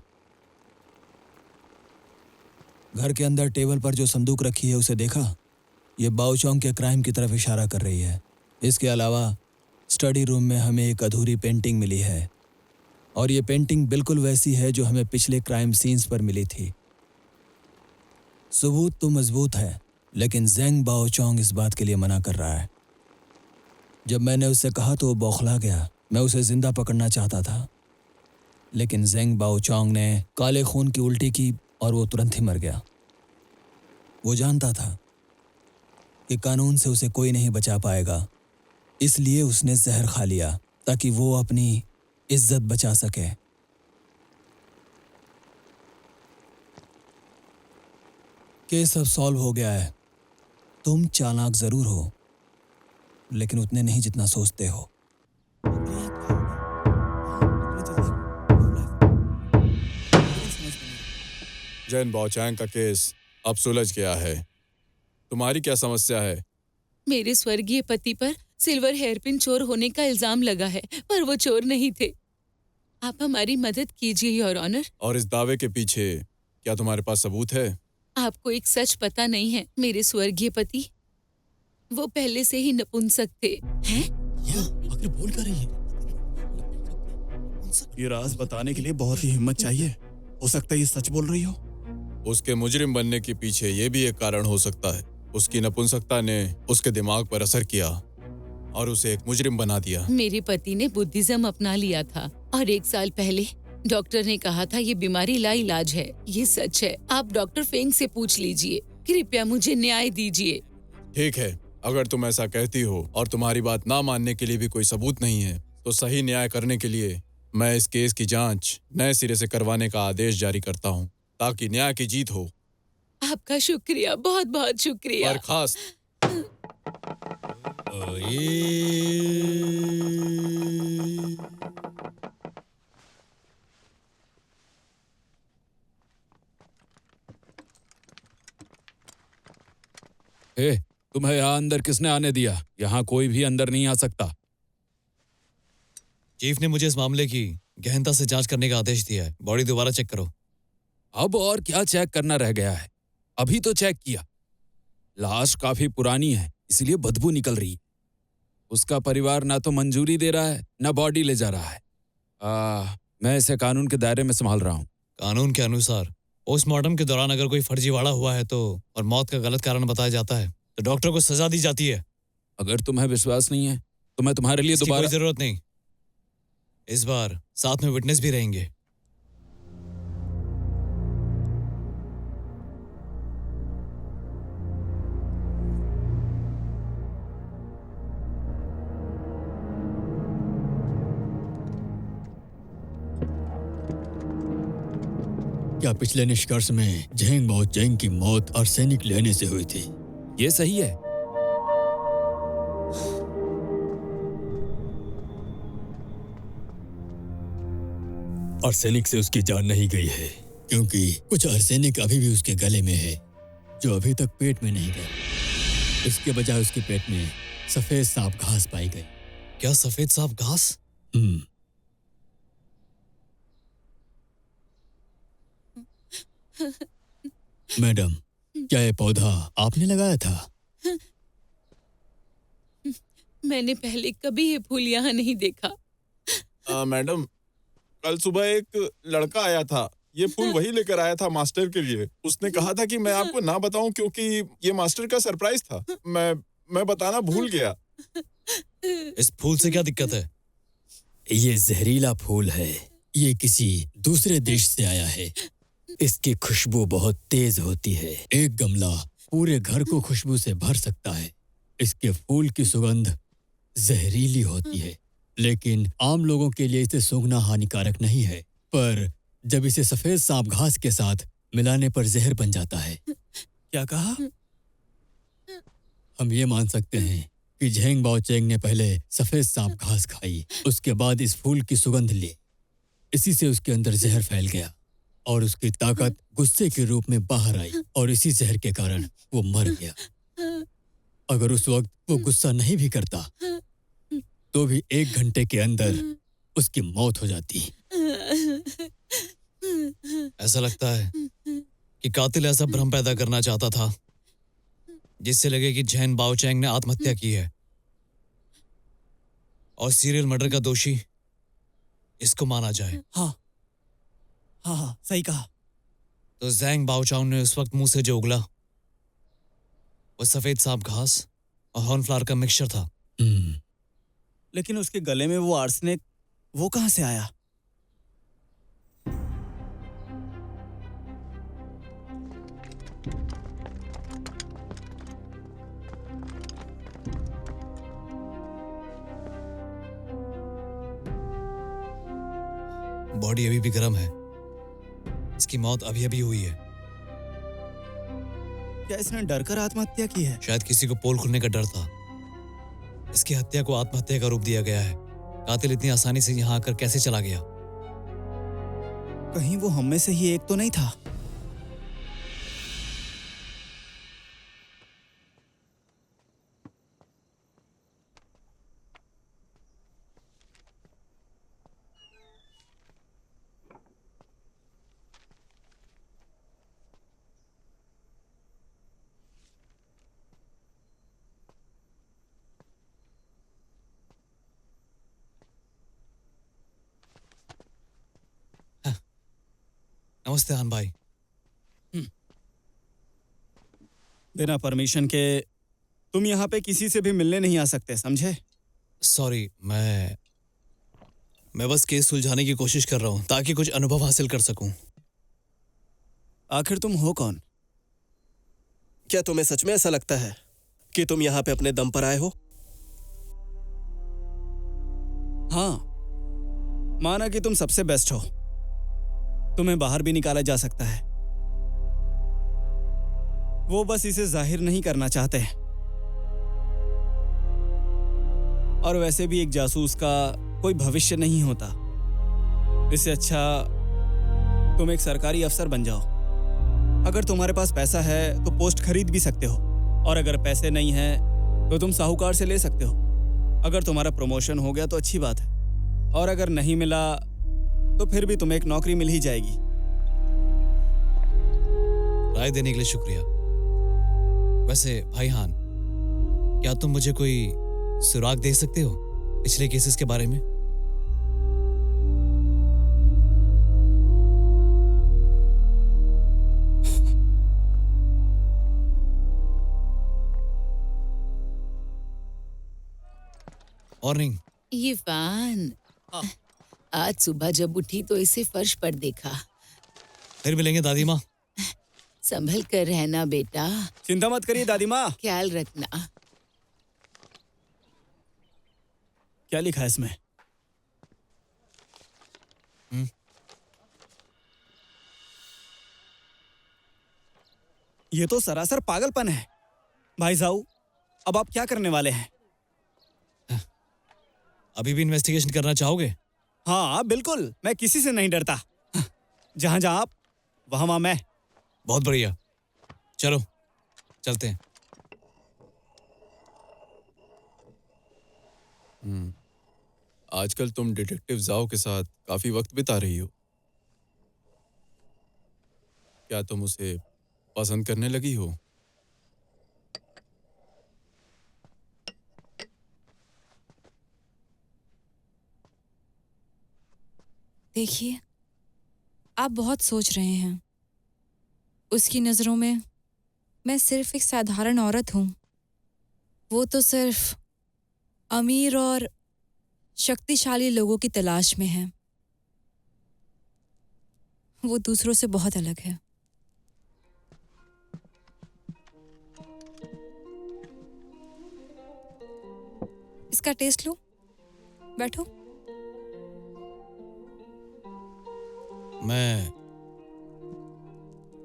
घर के अंदर टेबल पर जो संदूक रखी है उसे देखा? ये बाओचोंग के क्राइम की तरफ इशारा कर रही है। इसके अलावा स्टडी रूम में हमें एक अधूरी पेंटिंग मिली है, और ये पेंटिंग बिल्कुल वैसी है जो हमें पिछले क्राइम सीन्स पर मिली थी। सबूत तो मजबूत है, लेकिन ज़ेंग बाओचोंग इस बात के लिए मना कर रहा है। जब मैंने उससे कहा तो वो बौखला गया। मैं उसे जिंदा पकड़ना चाहता था, लेकिन ज़ेंग बाओचोंग ने काले खून की उल्टी की और वो तुरंत ही मर गया। वो जानता था कि कानून से उसे कोई नहीं बचा पाएगा, इसलिए उसने जहर खा लिया ताकि वो अपनी इज्जत बचा सके। केस अब सॉल्व हो गया है। तुम चालाक जरूर हो, लेकिन उतने नहीं जितना सोचते हो। जैन बाओचैंग का केस अब सुलझ गया है। तुम्हारी क्या समस्या है? मेरे स्वर्गीय पति पर सिल्वर हेयरपिन चोर होने का इल्जाम लगा है, पर वो चोर नहीं थे। आप हमारी मदद कीजिए योर ऑनर। और इस दावे के पीछे क्या तुम्हारे पास सबूत है? आपको एक सच पता नहीं है। मेरे स्वर्गीय पति वो पहले से ही नपुंसक थे। हैं? आखिर बोल कर रही है। ये राज बताने के लिए बहुत ही हिम्मत चाहिए। हो सकता है ये सच बोल रही हो। उसके मुजरिम बनने के पीछे ये भी एक कारण हो सकता है। उसकी नपुंसकता ने उसके दिमाग पर असर किया और उसे एक मुजरिम बना दिया। मेरे पति ने बुद्धिज्म अपना लिया था, और 1 साल पहले डॉक्टर ने कहा था ये बीमारी लाइलाज है। ये सच है। आप डॉक्टर फेंग से पूछ लीजिए। कृपया मुझे न्याय दीजिए। ठीक है, अगर तुम ऐसा कहती हो और तुम्हारी बात ना मानने के लिए भी कोई सबूत नहीं है, तो सही न्याय करने के लिए मैं इस केस की जांच नए सिरे से करवाने का आदेश जारी करता हूँ, ताकि न्याय की जीत हो। आपका शुक्रिया, बहुत बहुत शुक्रिया। बर्खास्त। तुम्हें यहाँ अंदर किसने आने दिया? यहाँ कोई भी अंदर नहीं आ सकता। चीफ ने मुझे इस मामले की गहनता से जांच करने का आदेश दिया है। बॉडी दोबारा चेक करो। अब और क्या चेक करना रह गया है? अभी तो चेक किया। लाश काफी पुरानी है, इसलिए बदबू निकल रही है। उसका परिवार ना तो मंजूरी दे रहा है, ना बॉडी ले जा रहा है। मैं इसे कानून के दायरे में संभाल रहा हूँ। कानून के अनुसार पोस्टमार्टम के दौरान अगर कोई फर्जीवाड़ा हुआ है तो और मौत का गलत कारण बताया जाता है तो डॉक्टर को सजा दी जाती है। अगर तुम्हें विश्वास नहीं है तो मैं तुम्हारे लिए इसकी दोबारा कोई जरूरत नहीं। इस बार साथ में विटनेस भी रहेंगे। क्या पिछले निष्कर्ष में झेंग बाओचैंग की मौत आर्सेनिक लेने से हुई थी? ये सही है। आर्सेनिक से उसकी जान नहीं गई है, क्योंकि कुछ आर्सेनिक अभी भी उसके गले में है, जो अभी तक पेट में नहीं गया। इसके बजाय उसके पेट में सफेद सांप घास पाई गई। क्या सफेद सांप घास? मैडम, क्या ये पौधा आपने लगाया था? मैंने पहले कभी ये फूल यहाँ नहीं देखा। मैडम, कल सुबह एक लड़का आया था। ये फूल वही लेकर आया था मास्टर के लिए। उसने कहा था कि मैं आपको ना बताऊं क्योंकि ये मास्टर का सरप्राइज था। मैं बताना भूल गया। इस फूल से क्या दिक्कत है? ये जहरीला फूल है। ये किसी दूसरे देश से आया है। इसकी खुशबू बहुत तेज होती है। एक गमला पूरे घर को खुशबू से भर सकता है। इसके फूल की सुगंध जहरीली होती है। लेकिन आम लोगों के लिए इसे सूंघना हानिकारक नहीं है, पर जब इसे सफेद सांप घास के साथ मिलाने पर जहर बन जाता है। क्या कहा? हम ये मान सकते हैं कि झेंग बाओचेंग ने पहले सफेद सांप घास खाई, उसके बाद इस फूल की सुगंध ली। इसी से उसके अंदर जहर फैल गया और उसकी ताकत गुस्से के रूप में बाहर आई और इसी जहर के कारण वो मर गया। अगर उस वक्त वो गुस्सा नहीं भी करता तो भी 1 घंटे के अंदर उसकी मौत हो जाती। ऐसा लगता है कि कातिल ऐसा भ्रम पैदा करना चाहता था जिससे लगे कि झेन बाओचेंग ने आत्महत्या की है और सीरियल मर्डर का दोषी इसको माना जाए। हाँ हाँ हाँ, सही कहा। तो जैंग बाओचांग ने उस वक्त मुंह से जो उगला वो सफेद सांप घास और हॉर्नफ्लावर का मिक्सचर था। लेकिन उसके गले में वो आर्सेनिक, वो कहाँ से आया? बॉडी अभी भी गर्म है। इसकी मौत अभी अभी हुई है। क्या इसने डरकर आत्महत्या की है? शायद किसी को पोल खुलने का डर था। इसकी हत्या को आत्महत्या का रूप दिया गया है। कातिल इतनी आसानी से यहाँ आकर कैसे चला गया? कहीं वो हम में से ही एक तो नहीं था? नमस्ते हान भाई। बिना परमिशन के तुम यहाँ पे किसी से भी मिलने नहीं आ सकते, समझे? सॉरी, मैं बस केस सुलझाने की कोशिश कर रहा हूँ ताकि कुछ अनुभव हासिल कर सकूं। आखिर तुम हो कौन? क्या तुम्हें सच में ऐसा लगता है कि तुम यहाँ पे अपने दम पर आए हो? हाँ, माना कि तुम सबसे बेस्ट हो, तुम्हें बाहर भी निकाला जा सकता है। वो बस इसे जाहिर नहीं करना चाहते। और वैसे भी एक जासूस का कोई भविष्य नहीं होता। इससे अच्छा तुम एक सरकारी अफसर बन जाओ। अगर तुम्हारे पास पैसा है तो पोस्ट खरीद भी सकते हो, और अगर पैसे नहीं है तो तुम साहूकार से ले सकते हो। अगर तुम्हारा प्रमोशन हो गया तो अच्छी बात है, और अगर नहीं मिला तो फिर भी तुम्हें एक नौकरी मिल ही जाएगी। राय देने के लिए शुक्रिया। वैसे भाई हान, क्या तुम मुझे कोई सुराग दे सकते हो पिछले केसेस के बारे में? मॉर्निंग। यीवान, आज सुबह जब उठी तो इसे फर्श पर देखा। फिर मिलेंगे दादी माँ। संभल कर रहना बेटा। चिंता मत करिए दादी माँ। ख्याल रखना। क्या लिखा है इसमें? ये तो सरासर पागलपन है। भाई साहू, अब आप क्या करने वाले हैं? अभी भी इन्वेस्टिगेशन करना चाहोगे? हाँ बिल्कुल, मैं किसी से नहीं डरता। जहां जहां आप, वहां वहां मैं। बहुत बढ़िया, चलो चलते हैं। आजकल तुम डिटेक्टिव जाओ के साथ काफी वक्त बिता रही हो। क्या तुम उसे पसंद करने लगी हो? देखिए, आप बहुत सोच रहे हैं। उसकी नज़रों में मैं सिर्फ एक साधारण औरत हूँ। वो तो सिर्फ अमीर और शक्तिशाली लोगों की तलाश में है। वो दूसरों से बहुत अलग है। इसका टेस्ट लो। बैठो।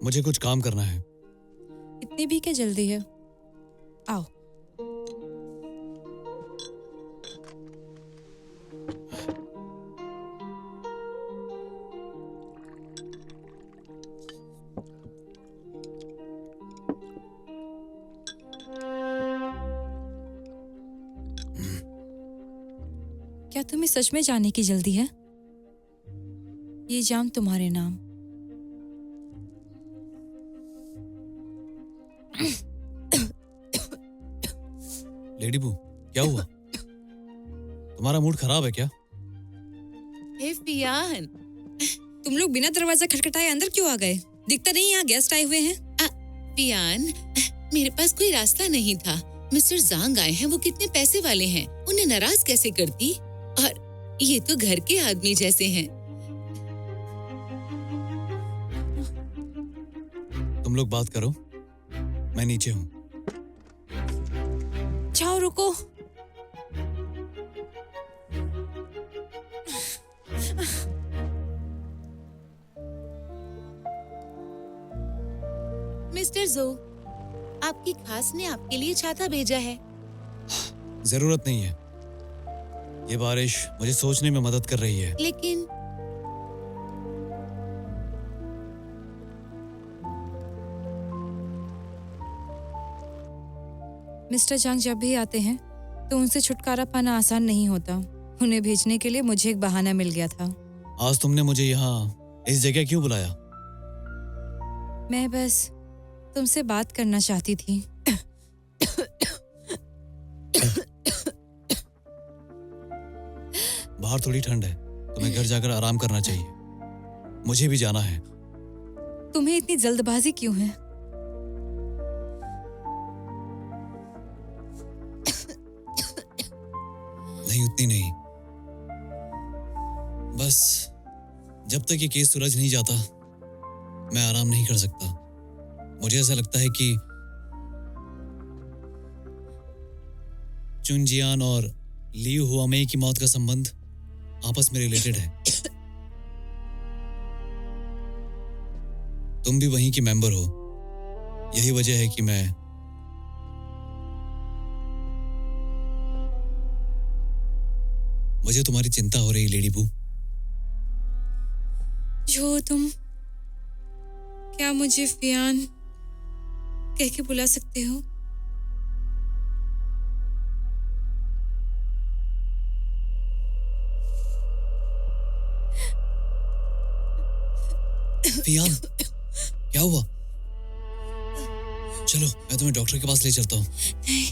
मुझे कुछ काम करना है। इतनी भी क्या जल्दी है? आओ। क्या तुम्हें सच में जाने की जल्दी है? ये जाम तुम्हारे नाम। लेडी बू, क्या हुआ? तुम्हारा मूड खराब है क्या? हे पियान, तुम लोग बिना दरवाजा खटखटाए अंदर क्यों आ गए? दिखता नहीं यहाँ गेस्ट आए हुए हैं। पियान, मेरे पास कोई रास्ता नहीं था। मिस्टर जांग आए हैं, वो कितने पैसे वाले हैं, उन्हें नाराज कैसे करती? और ये तो घर के आदमी जैसे हैं। तुम लोग बात करो, मैं नीचे हूँ। जाओ, रुको। मिस्टर जो, आपकी खास ने आपके लिए छाता भेजा है। जरूरत नहीं है। ये बारिश मुझे सोचने में मदद कर रही है। लेकिन मिस्टर जांग जब भी आते हैं तो उनसे छुटकारा पाना आसान नहीं होता। उन्हें भेजने के लिए मुझे एक बहाना मिल गया था। आज तुमने मुझे यहाँ इस जगह क्यों बुलाया? मैं बस तुमसे बात करना चाहती थी। बाहर थोड़ी ठंड है, तुम्हें घर जाकर आराम करना चाहिए। मुझे भी जाना है। तुम्हें इतनी जल्दबाजी क्यों है? नहीं, उतनी नहीं। बस जब तक ये केस सुलझ नहीं जाता, मैं आराम नहीं कर सकता। मुझे ऐसा लगता है कि चुनजियान और लियू हुआमेई की मौत का संबंध आपस में रिलेटेड है। तुम भी वहीं की मेंबर हो। यही वजह है कि मुझे तुम्हारी चिंता हो रही, लेडी बू। जो तुम क्या मुझे फियान कह के बुला सकते हो? फियान, क्या हुआ? चलो, मैं तुम्हें डॉक्टर के पास ले चलता हूँ। नहीं,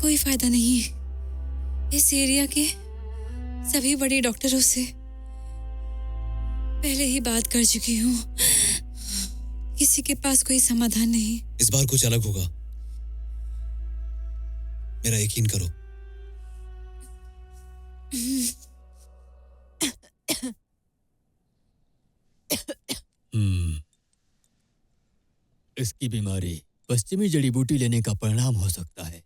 कोई फायदा नहीं। इस एरिया के सभी बड़े डॉक्टरों से पहले ही बात कर चुकी हूँ। किसी के पास कोई समाधान नहीं। इस बार कुछ अलग होगा, मेरा यकीन करो। इसकी बीमारी पश्चिमी जड़ी बूटी लेने का परिणाम हो सकता है।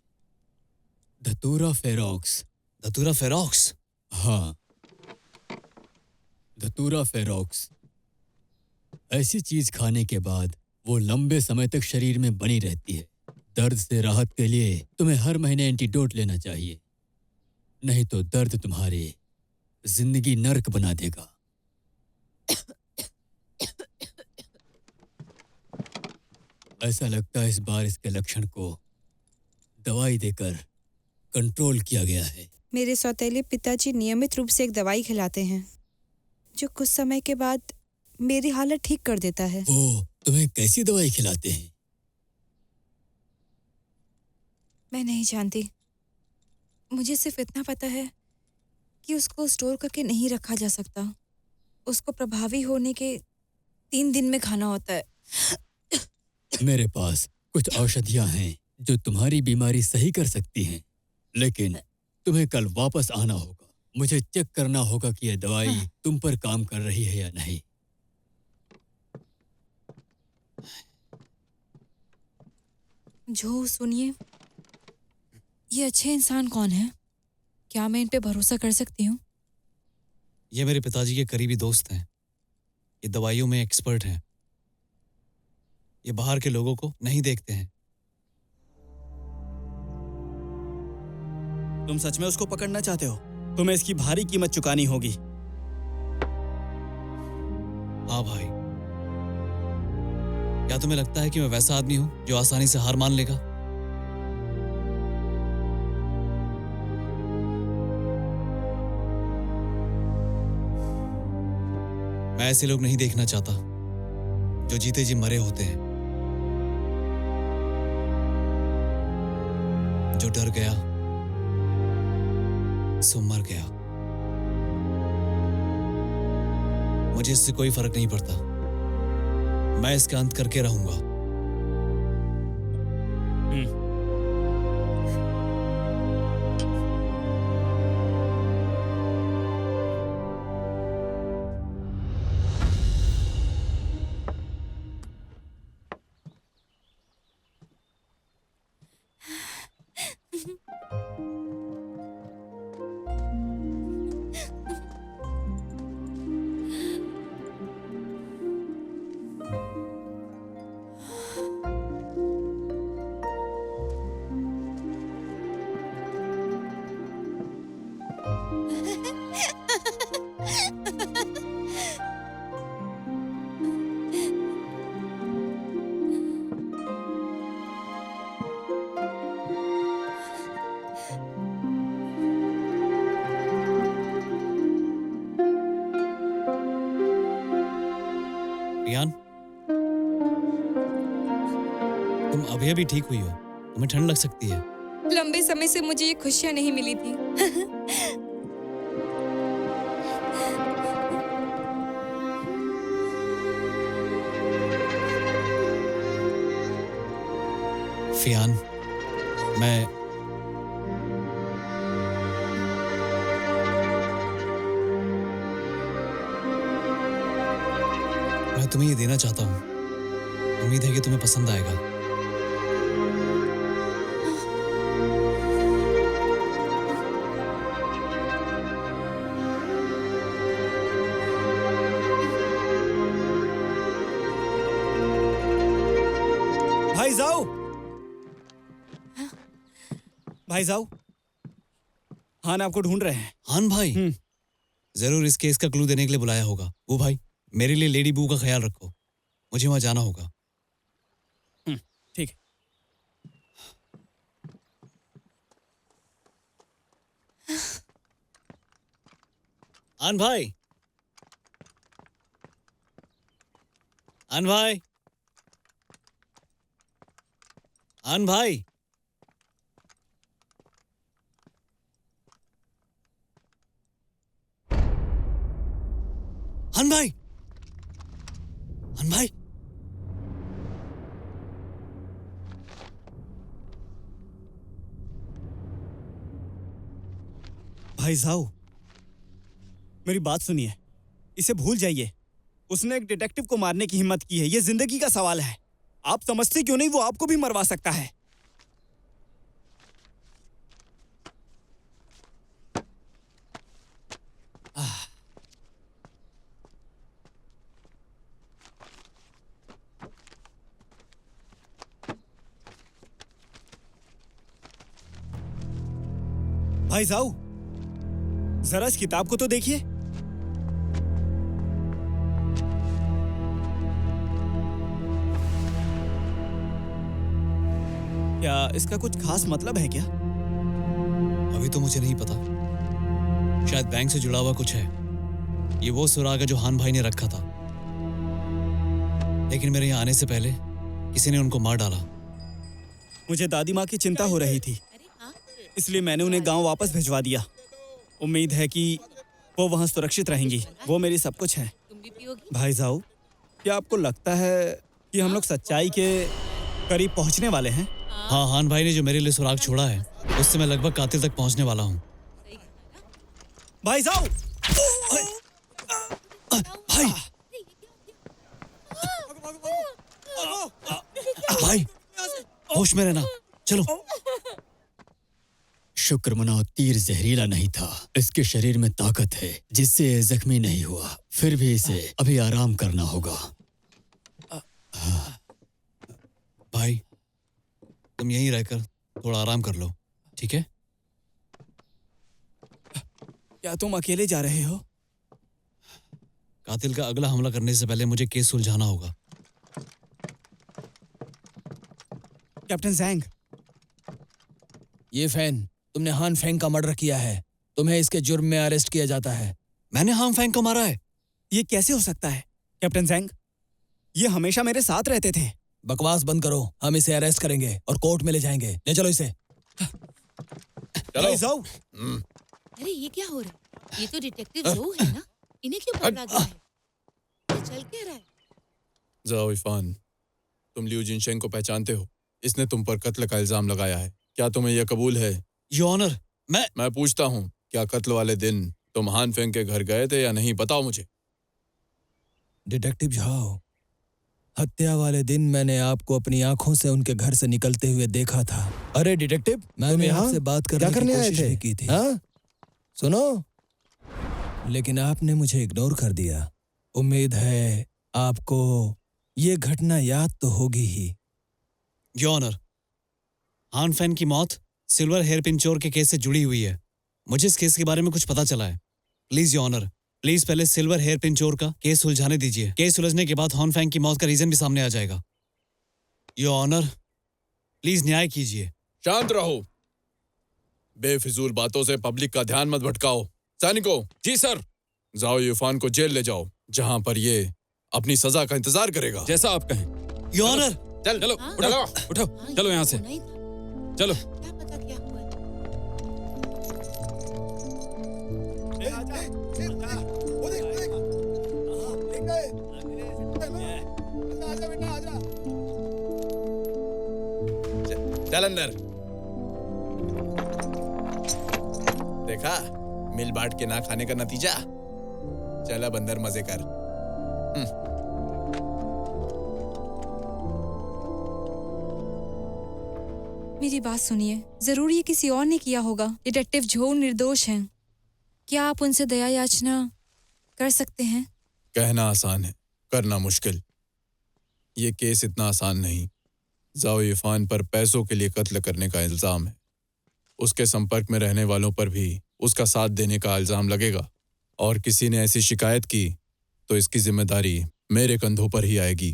धतूरा फेरोक्स। धतूरा फेरोक्स? हाँ, धतूरा फेरोक्स ऐसी चीज खाने के बाद वो लंबे समय तक शरीर में बनी रहती है। दर्द से राहत के लिए तुम्हें हर महीने एंटीडोट लेना चाहिए, नहीं तो दर्द तुम्हारी जिंदगी नर्क बना देगा। ऐसा लगता है इस बार इसके लक्षण को दवाई देकर कंट्रोल किया गया है। मेरे सौतेले पिताजी नियमित रूप से एक दवाई खिलाते हैं जो कुछ समय के बाद मेरी हालत ठीक कर देता है। वो तुम्हें कैसी दवाई खिलाते हैं? मैं नहीं जानती। मुझे सिर्फ इतना पता है कि उसको स्टोर करके नहीं रखा जा सकता। उसको प्रभावी होने के 3 दिन में खाना होता है। मेरे पास कुछ औषधियां हैं जो तुम्हारी बीमारी सही कर सकती हैं, लेकिन तुम्हें कल वापस आना होगा। मुझे चेक करना होगा कि यह दवाई तुम पर काम कर रही है या नहीं। जो सुनिए, ये अच्छे इंसान कौन है? क्या मैं इन पे भरोसा कर सकती हूँ? ये मेरे पिताजी के करीबी दोस्त हैं। ये दवाइयों में एक्सपर्ट हैं। ये बाहर के लोगों को नहीं देखते हैं। तुम सच में उसको पकड़ना चाहते हो? तुम्हें इसकी भारी कीमत चुकानी होगी। हाँ भाई, क्या तुम्हें लगता है कि मैं वैसा आदमी हूं जो आसानी से हार मान लेगा? मैं ऐसे लोग नहीं देखना चाहता जो जीते जी मरे होते हैं, जो डर गया सो मर गया। मुझे इससे कोई फर्क नहीं पड़ता। मैं इसका अंत करके रहूंगा। रियान, तुम अभी अभी ठीक हुई हो, तुम्हें ठंड लग सकती है। लंबे समय से मुझे ये खुशियाँ नहीं मिली थी। फियान, मैं तुम्हें ये देना चाहता हूँ। उम्मीद है कि तुम्हें पसंद आएगा। भाई जाओ, भाई जाओ, हान आपको ढूंढ रहे हैं। हान भाई? जरूर इस केस का क्लू देने के लिए बुलाया होगा। वो भाई, मेरे लिए लेडी बू का ख्याल रखो, मुझे वहां जाना होगा। ठीक है। आन भाई, आन भाई, आन भाई, आन भाई, आन भाई, भाई जाओ, मेरी बात सुनिए। इसे भूल जाइए। उसने एक डिटेक्टिव को मारने की हिम्मत की है। ये जिंदगी का सवाल है। आप समझते क्यों नहीं? वो आपको भी मरवा सकता है। भाई जाओ, जरा इस किताब को तो देखिए। क्या इसका कुछ खास मतलब है क्या? अभी तो मुझे नहीं पता। शायद बैंक से जुड़ा हुआ कुछ है। ये वो सुराग है जो हान भाई ने रखा था, लेकिन मेरे यहाँ आने से पहले किसी ने उनको मार डाला। मुझे दादी माँ की चिंता हो रही थी, इसलिए मैंने उन्हें गांव वापस भिजवा दिया। उम्मीद है कि वो वहाँ सुरक्षित रहेंगी। वो मेरी सब कुछ है। भाई जाओ, क्या आपको लगता है कि हम लोग सच्चाई के करीब पहुँचने वाले हैं? हाँ, हान भाई ने जो मेरे लिए सुराग छोड़ा है, उससे मैं लगभग कातिल तक पहुँचने वाला हूँ। भाई जाओ, भाई, भाई, होश में रहना। चलो। शुक्र मनाओ तीर जहरीला नहीं था। इसके शरीर में ताकत है जिससे ये जख्मी नहीं हुआ। फिर भी इसे अभी आराम करना होगा। भाई तुम यहीं रहकर थोड़ा आराम कर लो, ठीक है? क्या तुम अकेले जा रहे हो? कातिल का अगला हमला करने से पहले मुझे केस सुलझाना होगा। कैप्टन जैंग, ये फैन, तुमने हान फेंग का मर्डर किया है। तुम्हें इसके जुर्म में अरेस्ट किया जाता है। मैंने हान फेंग को मारा है? ये कैसे हो सकता है कैप्टन जैंग? ये हमेशा मेरे साथ रहते थे। बकवास बंद करो। हम इसे अरेस्ट करेंगे और कोर्ट में ले जाएंगे। ले चलो इसे। चलो। जाओ। अरे ये क्या हो रहा है? ये तो डिटेक्टिव जो है ना, इन्हें क्यों पकड़ा गया है? ये चल क्या रहा है? जाओ इरफान, तुम लिू जिनशेंग को पहचानते हो? इसने तुम पर कत्ल का इल्जाम लगाया है। क्या तुम्हें यह कबूल है? योर ऑनर, मैं पूछता हूँ, क्या कत्ल वाले दिन तुम हान फेंग के घर गए थे या नहीं? बताओ मुझे। डिटेक्टिव झाओ, हत्या वाले दिन मैंने आपको अपनी आंखों से उनके घर से निकलते हुए देखा था। अरे डिटेक्टिव, मैंने आपसे बात करने की कोशिश भी की थी। हाँ? सुनो, लेकिन आपने मुझे इग्नोर कर दिया। उम्मीद है आपको ये घटना याद तो होगी ही। योर ऑनर, हान फैन की मौत सिल्वर हेयरपिन चोर के केस से जुड़ी हुई है। मुझे इस केस के बारे में कुछ पता चला है। प्लीज योर ऑनर, प्लीज पहले सिल्वर हेयरपिन चोर का केस सुलझाने दीजिए। केस सुलझने के बाद हान फैंग की मौत का रीजन भी सामने आ जाएगा। योर ऑनर, प्लीज न्याय कीजिए। शांत रहो। बेफिजूल बातों से पब्लिक का ध्यान मत भटकाओ। सैनिकों, जी सर। जाओ इरफान को जेल ले जाओ, जहां पर ये अपनी सजा का इंतजार करेगा। जैसा आप कहें। योर ऑनर, चल चलो, हाँ? उठो उठो, हाँ, चलो ये यहाँ से। होना ही था। चलो। क्या पता क्या हुआ है? चल अंदर। देखा, मिल बांट के ना खाने का नतीजा। चल अब अंदर मजे कर। मेरी बात सुनिए, जरूर ये किसी और ने किया होगा। डिटेक्टिव झो निर्दोष हैं। क्या आप उनसे दया याचना कर सकते हैं? कहना आसान है, करना मुश्किल। ये केस इतना आसान नहीं। जाओ इरफान पर पैसों के लिए कत्ल करने का इल्जाम है। उसके संपर्क में रहने वालों पर भी उसका साथ देने का इल्जाम लगेगा, और किसी ने ऐसी शिकायत की तो इसकी जिम्मेदारी मेरे कंधों पर ही आएगी।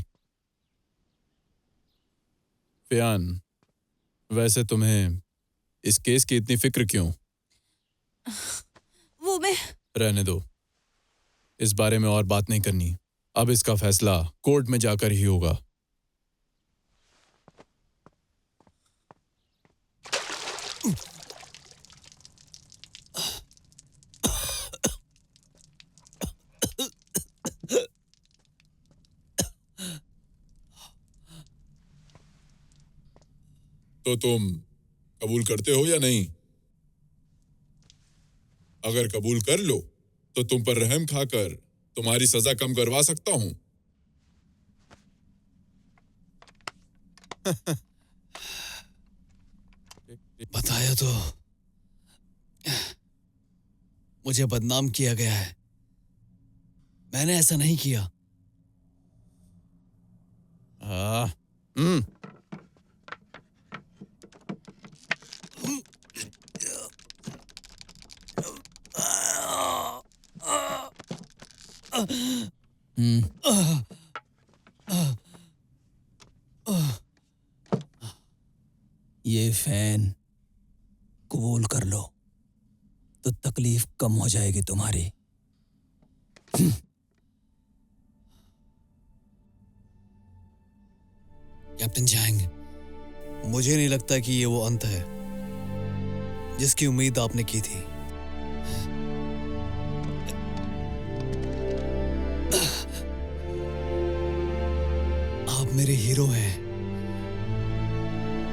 फियान, वैसे तुम्हें इस केस की इतनी फिक्र क्यों? वो मैं रहने दो, इस बारे में और बात नहीं करनी। अब इसका फैसला कोर्ट में जाकर ही होगा। तो तुम कबूल करते हो या नहीं? अगर कबूल कर लो तो तुम पर रहम खाकर तुम्हारी सजा कम करवा सकता हूं। बताया तो मुझे बदनाम किया गया है। मैंने ऐसा नहीं किया। ये फैन कबूल कर लो तो तकलीफ कम हो जाएगी तुम्हारी। कैप्टन जैंग, मुझे नहीं लगता कि ये वो अंत है जिसकी उम्मीद आपने की थी। आप मेरे हीरो हैं।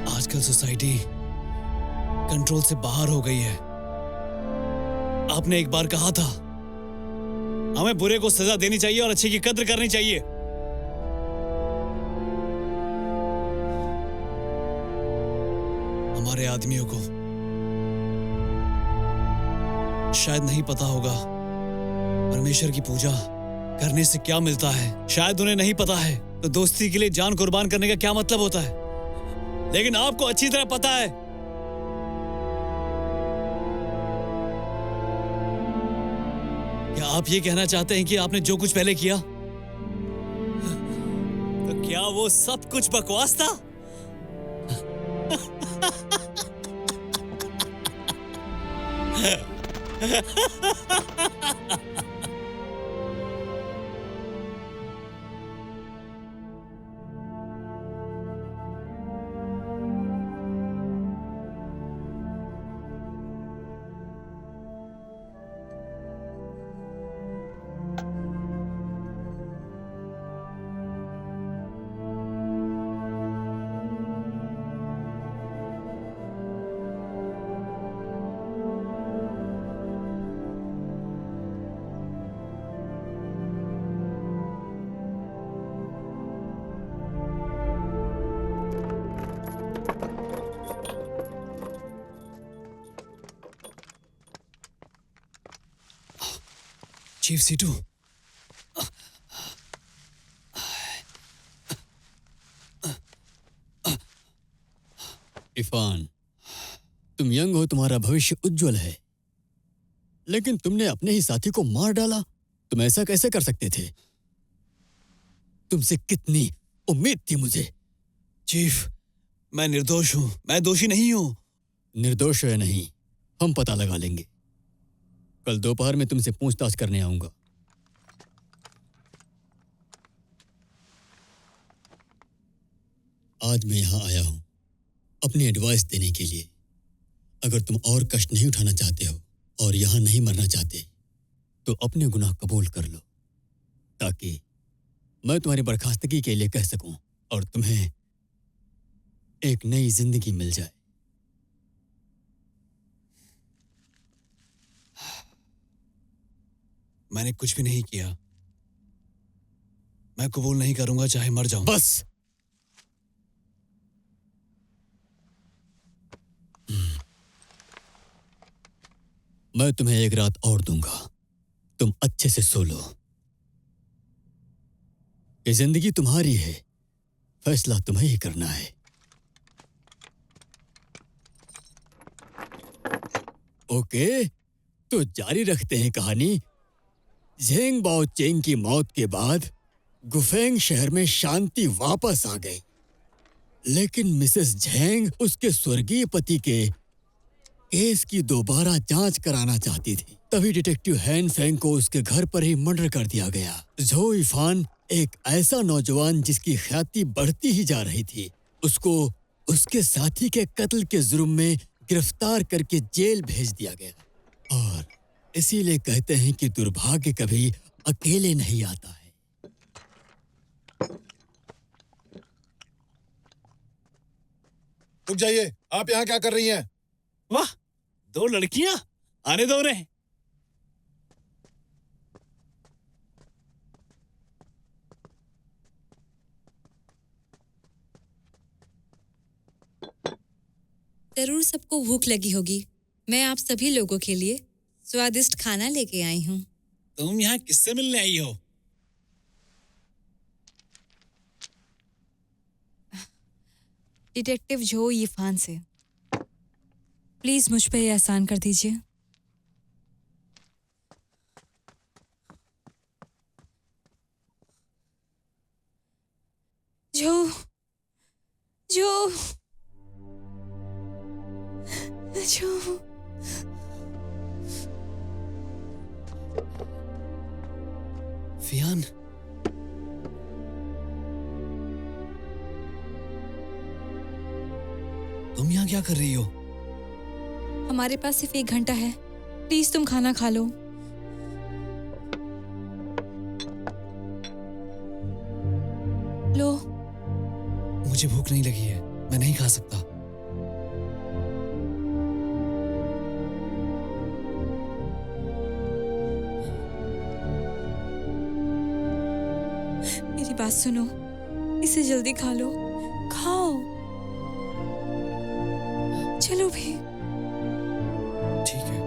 आजकल सोसाइटी कंट्रोल से बाहर हो गई है। आपने एक बार कहा था, हमें बुरे को सजा देनी चाहिए और अच्छे की कद्र करनी चाहिए। हमारे आदमियों को शायद नहीं पता होगा परमेश्वर की पूजा करने से क्या मिलता है। शायद उन्हें नहीं पता है तो दोस्ती के लिए जान कुर्बान करने का क्या मतलब होता है। लेकिन आपको अच्छी तरह पता है। क्या आप ये कहना चाहते हैं कि आपने जो कुछ पहले किया, तो क्या वो सब कुछ बकवास था? चीफ सीटू, इरफान, तुम यंग हो, तुम्हारा भविष्य उज्जवल है, लेकिन तुमने अपने ही साथी को मार डाला। तुम ऐसा कैसे कर सकते थे? तुमसे कितनी उम्मीद थी मुझे। चीफ, मैं निर्दोष हूं, मैं दोषी नहीं हूं। निर्दोष है नहीं, हम पता लगा लेंगे। कल दोपहर में तुमसे पूछताछ करने आऊंगा। आज मैं यहां आया हूं अपनी एडवाइस देने के लिए। अगर तुम और कष्ट नहीं उठाना चाहते हो और यहां नहीं मरना चाहते तो अपने गुनाह कबूल कर लो, ताकि मैं तुम्हारी बर्खास्तगी के लिए कह सकूं और तुम्हें एक नई जिंदगी मिल जाए। मैंने कुछ भी नहीं किया। मैं कबूल नहीं करूंगा चाहे मर जाऊं। बस। मैं तुम्हें एक रात और दूंगा, तुम अच्छे से सो लो। ये जिंदगी तुम्हारी है, फैसला तुम्हें ही करना है। ओके, तो जारी रखते हैं कहानी। झेंग बाओ चेंग की मौत के बाद गुफेंग शहर में शांति वापस आ गई, लेकिन मिसेस झेंग उसके स्वर्गीय पति के केस की दोबारा जांच कराना चाहती थी। तभी डिटेक्टिव हैन फेंग को उसके घर पर ही मर्डर कर दिया गया। झो इफान, एक ऐसा नौजवान जिसकी ख्याति बढ़ती ही जा रही थी, उसको उसके साथी के कत्ल के जुर्म में गिरफ्तार करके जेल भेज दिया गया। और इसीलिए कहते हैं कि दुर्भाग्य कभी अकेले नहीं आता है। रुक जाइए, आप यहाँ क्या कर रही हैं? वाह, दो लड़कियां, आने दो उन्हें। जरूर सबको भूख लगी होगी। मैं आप सभी लोगों के लिए स्वादिष्ट खाना लेके आई हूँ। तुम यहाँ किससे मिलने आई हो? डिटेक्टिव झो यीफान से। प्लीज मुझ पे ये एहसान कर दीजिए। झो, झो, झो। फियान, तुम यहाँ क्या कर रही हो? हमारे पास सिर्फ 1 घंटा है, प्लीज तुम खाना खा लो। लो। मुझे भूख नहीं लगी है, मैं नहीं खा सकता। मेरी बात सुनो, इसे जल्दी खा लो। खाओ, चलो भी। ठीक है।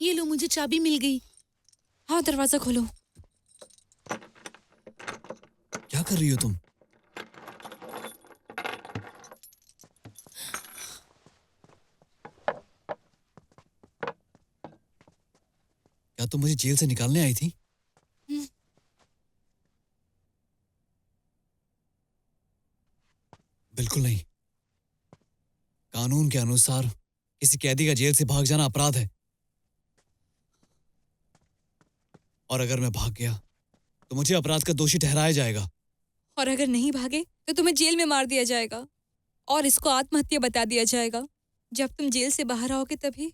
ये लो, मुझे चाबी मिल गई। हाँ, दरवाजा खोलो। क्या कर रही हो तुम? क्या तुम मुझे जेल से निकालने आई थी? बिल्कुल नहीं। कानून के अनुसार किसी कैदी का जेल से भाग जाना अपराध है। और अगर मैं भाग गया तो मुझे अपराध का दोषी ठहराया जाएगा। और अगर नहीं भागे तो तुम्हें जेल में मार दिया जाएगा और इसको आत्महत्या बता दिया जाएगा। जब तुम जेल से बाहर आओगे तभी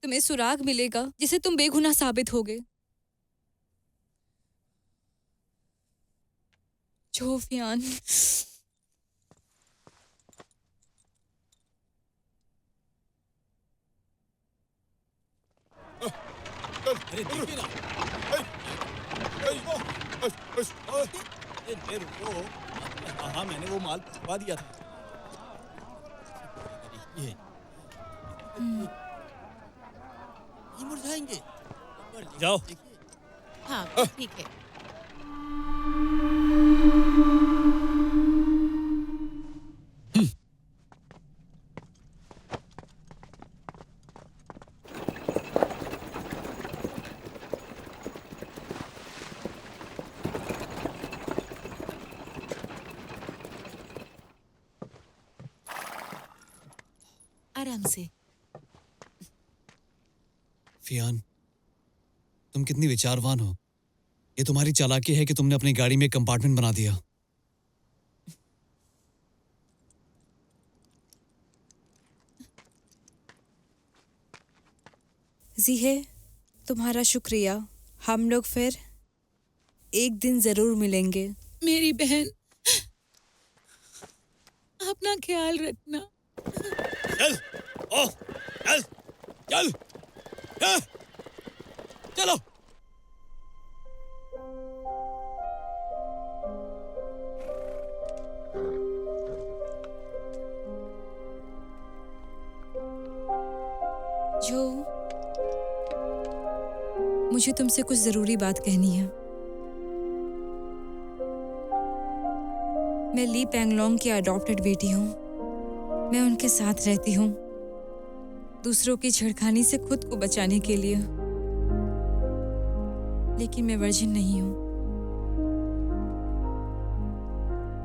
तुम्हें सुराग मिलेगा जिससे तुम बेगुनाह साबित होगे। जोफियान, अरे देखिए ना। हाँ, मैंने वो माल भिजवा दिया था। ये मुरझाएंगे। जाओ। हाँ, ठीक है। आराम से। फियान, तुम कितनी विचारवान हो। ये तुम्हारी चालाकी है कि तुमने अपनी गाड़ी में एक कंपार्टमेंट बना दिया। जीहे, तुम्हारा शुक्रिया। हम लोग फिर एक दिन जरूर मिलेंगे। मेरी बहन, अपना ख्याल रखना। चल, ओ, चल, चल, हाँ, चलो। जो मुझे तुमसे कुछ जरूरी बात कहनी है। मैं ली पेंगलोंग की अडॉप्टेड बेटी हूँ। मैं उनके साथ रहती हूँ, दूसरों की छेड़खानी से खुद को बचाने के लिए। लेकिन मैं वर्जिन नहीं हूँ।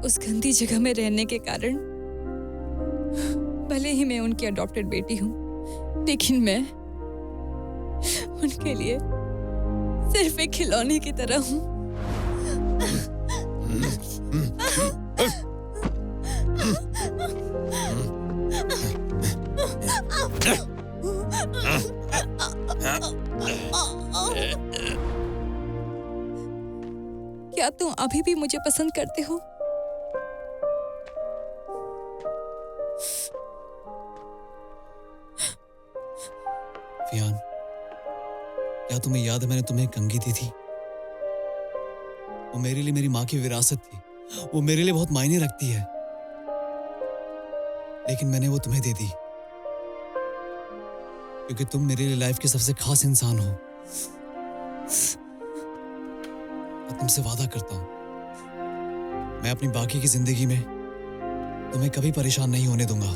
उस गंदी जगह में रहने के कारण भले ही मैं उनकी अडॉप्टेड बेटी हूँ, लेकिन मैं उनके लिए सिर्फ एक खिलौने की तरह हूँ। क्या तुम अभी भी मुझे पसंद करते हो? फियान, क्या तुम्हें याद है मैंने तुम्हें कंघी दी थी? वो मेरे लिए मेरी माँ की विरासत थी। वो मेरे लिए बहुत मायने रखती है। लेकिन मैंने वो तुम्हें दे दी क्योंकि तुम मेरे लिए लाइफ के सबसे खास इंसान हो। मैं तुमसे वादा करता हूं, मैं अपनी बाकी की जिंदगी में तुम्हें कभी परेशान नहीं होने दूंगा।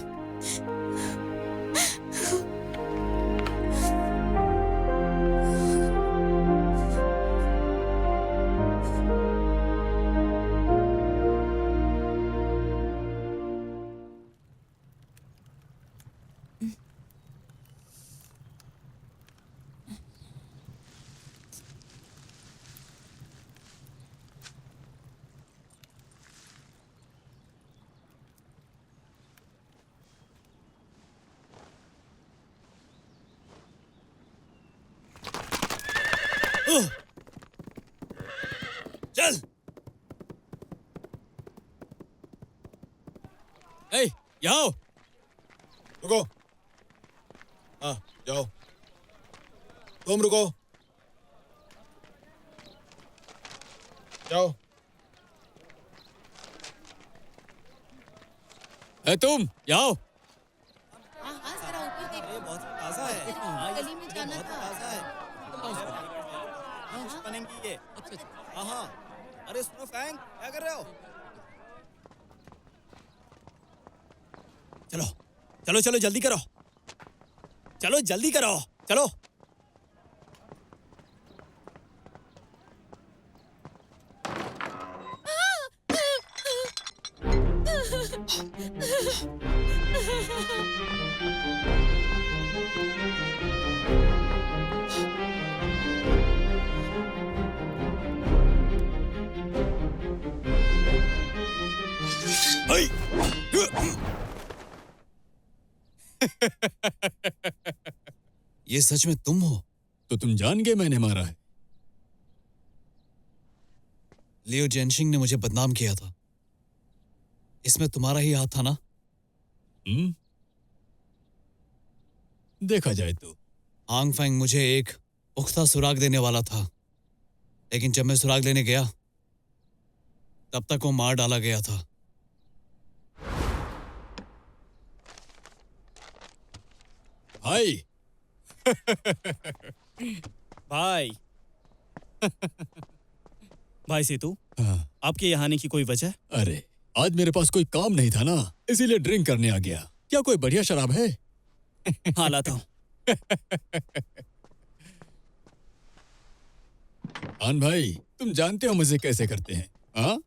चल। ए, यहाँ आओ। रुको। हाँ, जाओ। तुम रुको। जाओ। ए, तुम यहाँ आओ। ये बहुत ताजा है। हाँ, ये गली में जाना बहुत था। ताजा है। हाँ, बनेंगी ये। हाँ हाँ। अरे सुनो फैंग, क्या कर रहे हो? चलो चलो चलो जल्दी करो, चलो जल्दी करो, चलो। ये सच में तुम हो? तो तुम जान गए मैंने मारा है। लियो जेनशिंग ने मुझे बदनाम किया था, इसमें तुम्हारा ही हाथ था ना? देखा जाए तो हांग फैंग मुझे एक पुख्ता सुराग देने वाला था, लेकिन जब मैं सुराग लेने गया तब तक वो मार डाला गया था। भाई भाई भाई सीतू, हाँ। आपके यहाँ आने की कोई वजह? अरे आज मेरे पास कोई काम नहीं था ना, इसीलिए ड्रिंक करने आ गया। क्या कोई बढ़िया शराब है? हाँ लाता हूँ। आन भाई, तुम जानते हो मजे कैसे करते हैं? हाँ?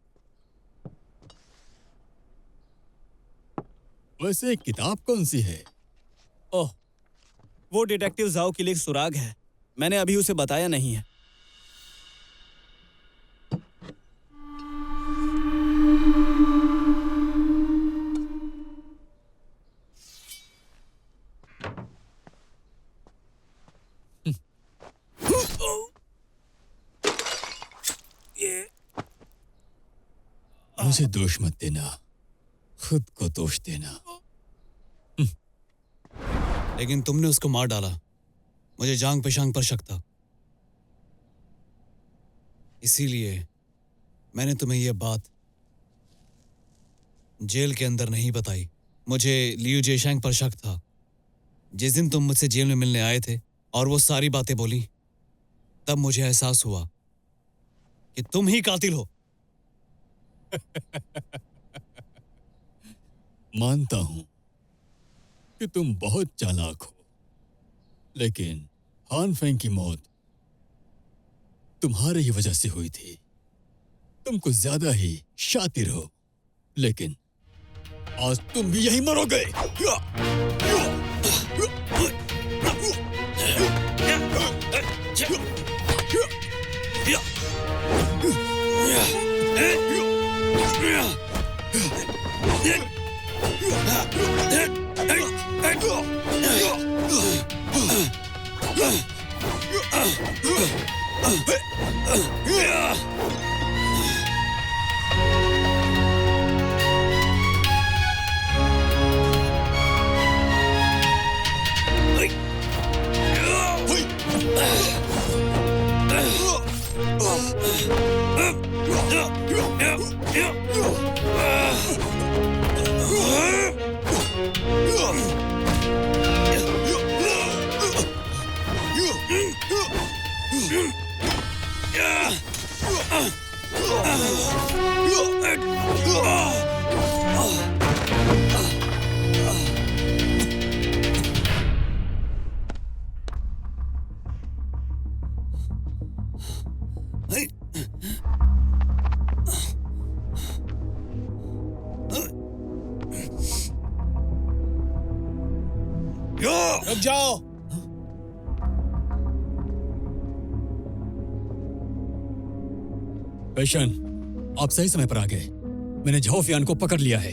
वैसे किताब कौन सी है? ओह, वो डिटेक्टिव जाओ के लिए एक सुराग है, मैंने अभी उसे बताया नहीं है। मुझे दोष मत देना, खुद को दोष देना। लेकिन तुमने उसको मार डाला, मुझे जांग पेशांग पर शक था, इसीलिए मैंने तुम्हें यह बात जेल के अंदर नहीं बताई। मुझे लियू जेशैंग पर शक था। जिस दिन तुम मुझसे जेल में मिलने आए थे और वो सारी बातें बोली, तब मुझे एहसास हुआ कि तुम ही कातिल हो। मानता हूं कि तुम बहुत चालाक हो, लेकिन हान फेंग की मौत तुम्हारी ही वजह से हुई थी। तुम कुछ ज्यादा ही शातिर हो, लेकिन आज तुम भी यही मरोगे। रुक जाओ। पेशन, आप सही समय पर आ गए। मैंने झाओ फियान को पकड़ लिया है।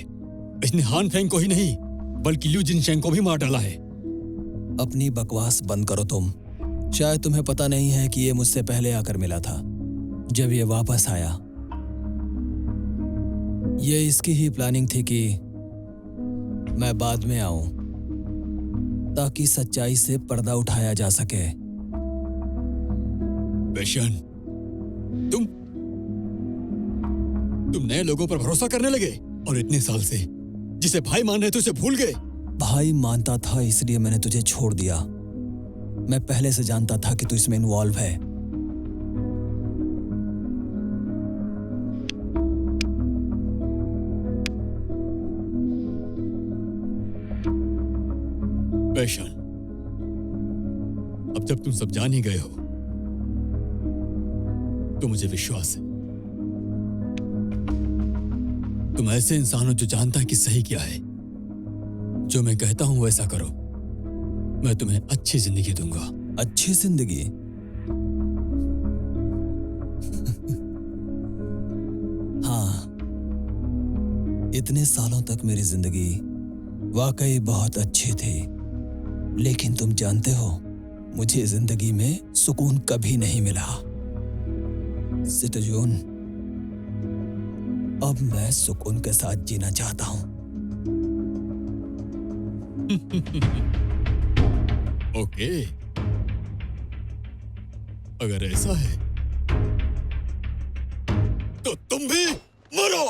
इसने हान फेंग को ही नहीं, बल्कि लियू जिनशेंग को भी मार डाला है। अपनी बकवास बंद करो तुम। शायद तुम्हें पता नहीं है कि ये मुझसे पहले आकर मिला था। जब ये वापस आया, ये इसकी ही प्लानिंग थी कि मैं बाद में आऊं, ताकि सच्चाई से पर्दा उठाया जा सके। पेशन, तुम नए लोगों पर भरोसा करने लगे और इतने साल से जिसे भाई मान रहे थे उसे भूल गए। भाई मानता था इसलिए मैंने तुझे छोड़ दिया। मैं पहले से जानता था कि तू इसमें इन्वॉल्व है। वैशाल, अब जब तुम सब जान ही गए हो तो मुझे विश्वास है तुम ऐसे इंसान हो जो जानता है कि सही क्या है। जो मैं कहता हूं वैसा करो, मैं तुम्हें अच्छी जिंदगी दूंगा। अच्छी जिंदगी? हाँ, इतने सालों तक मेरी जिंदगी वाकई बहुत अच्छी थी, लेकिन तुम जानते हो मुझे जिंदगी में सुकून कभी नहीं मिला। सिटजून, अब मैं सुकून के साथ जीना चाहता हूं। ओके, अगर ऐसा है तो तुम भी मरो।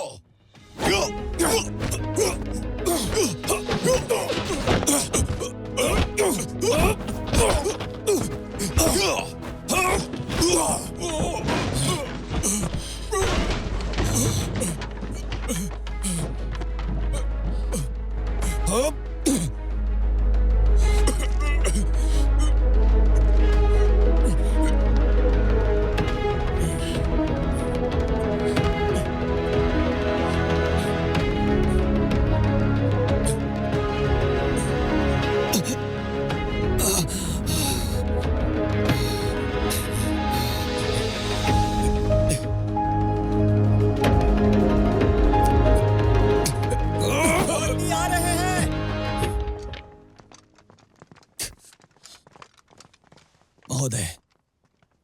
महोदय,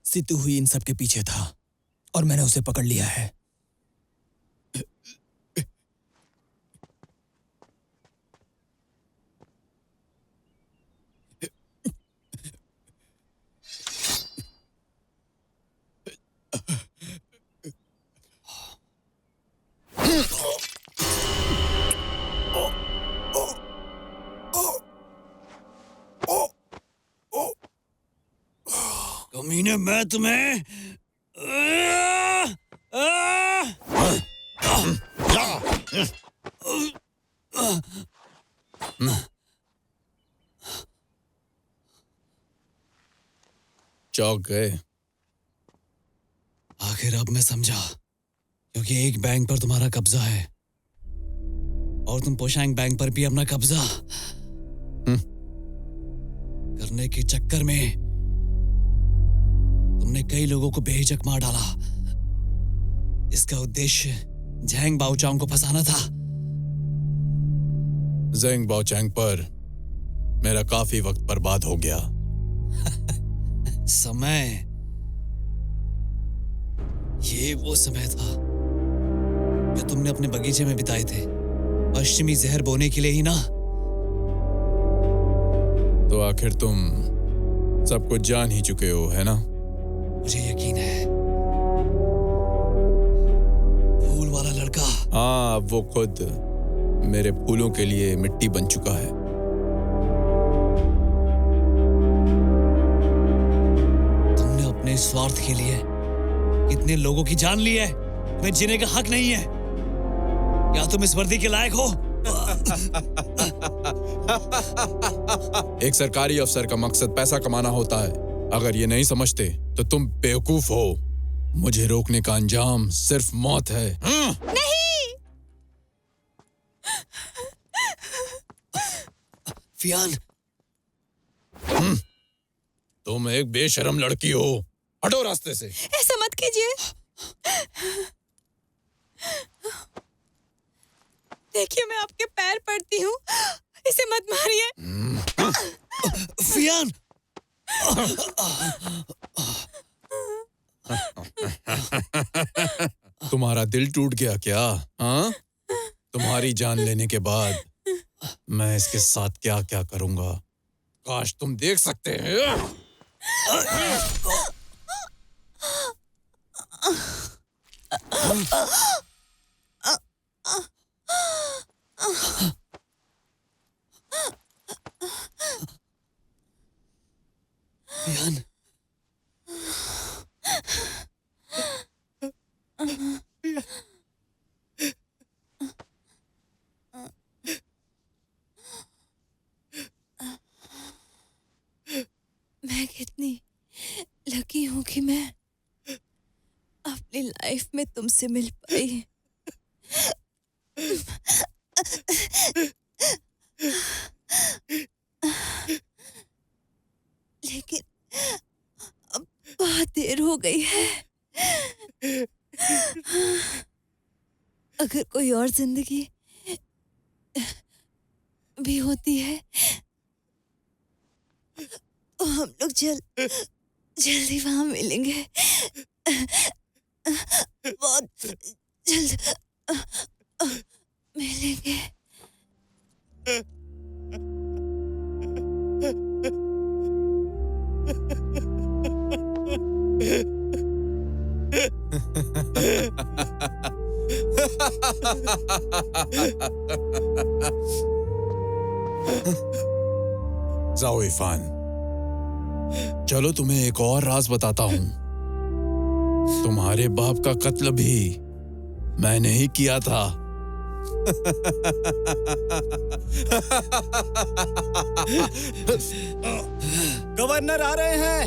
सितु हुई इन सब के पीछे था और मैंने उसे पकड़ लिया है। कमीने, मैं तुम्हें चौंक गए। आखिर अब मैं समझा, क्योंकि एक बैंक पर तुम्हारा कब्जा है और तुम पोशांग बैंक पर भी अपना कब्जा करने के चक्कर में तुमने कई लोगों को बेहिचक मार डाला। इसका उद्देश्य झैंग बाओचांग को फंसाना था। ज़ेंग बाओचैंग पर मेरा काफी वक्त बर्बाद हो गया। समय, ये वो समय था जो तुमने अपने बगीचे में बिताए थे, पश्चिमी जहर बोने के लिए ही ना। तो आखिर तुम सब कुछ जान ही चुके हो, है ना? मुझे यकीन है, फूल वाला लड़का। हाँ, अब वो खुद मेरे फूलों के लिए मिट्टी बन चुका है। तुमने अपने स्वार्थ के लिए कितने लोगों की जान ली है। तुम्हें जीने का हक नहीं है। क्या तुम इस वर्दी के लायक हो? एक सरकारी अफसर का मकसद पैसा कमाना होता है। अगर ये नहीं समझते तो तुम बेवकूफ हो। मुझे रोकने का अंजाम सिर्फ मौत है। नहीं! फियान, तुम एक बेशरम लड़की हो। हटो रास्ते से। ऐसा मत कीजिए। देखिए, मैं आपके पैर पड़ती हूँ। इसे मत मारिए। फियान! तुम्हारा दिल टूट गया क्या? हाँ? तुम्हारी जान लेने के बाद मैं इसके साथ क्या क्या करूंगा, काश तुम देख सकते हैं। जियान, मैं कितनी लकी हूँ कि मैं अपनी लाइफ में तुमसे मिल पाई। लेकिन अब बहुत देर हो गई है। अगर कोई और जिंदगी भी होती है तो हम लोग जल्दी वहां मिलेंगे। बहुत जल्द मिलेंगे। जाओ इरफान, चलो तुम्हें एक और राज बताता हूं। तुम्हारे बाप का कत्ल भी मैंने ही किया था। गवर्नर आ रहे हैं।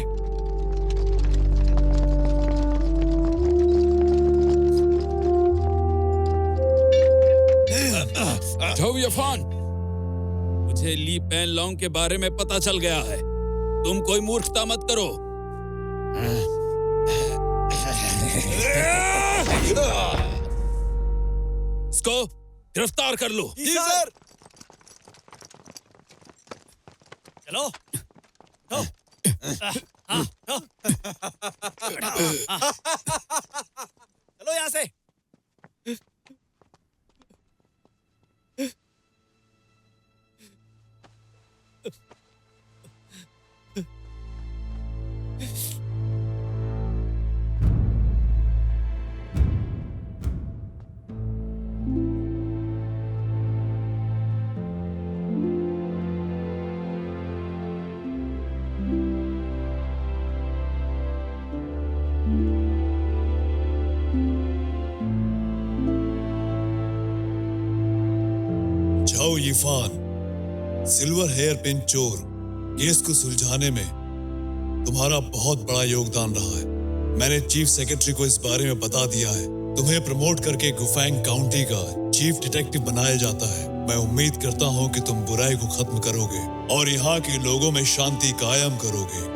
जाओ इरफान, मुझे ली पेन लॉन्ग के बारे में पता चल गया है। तुम कोई मूर्खता मत करो। इसको गिरफ्तार कर लो। जी सर। चलो। चलो यहाँ से। जाओ इरफान, सिल्वर हेयर पिन चोर केस को सुलझाने में तुम्हारा बहुत बड़ा योगदान रहा है। मैंने चीफ सेक्रेटरी को इस बारे में बता दिया है। तुम्हें प्रमोट करके गुफैंग काउंटी का चीफ डिटेक्टिव बनाया जाता है। मैं उम्मीद करता हूँ कि तुम बुराई को खत्म करोगे और यहाँ के लोगों में शांति कायम करोगे।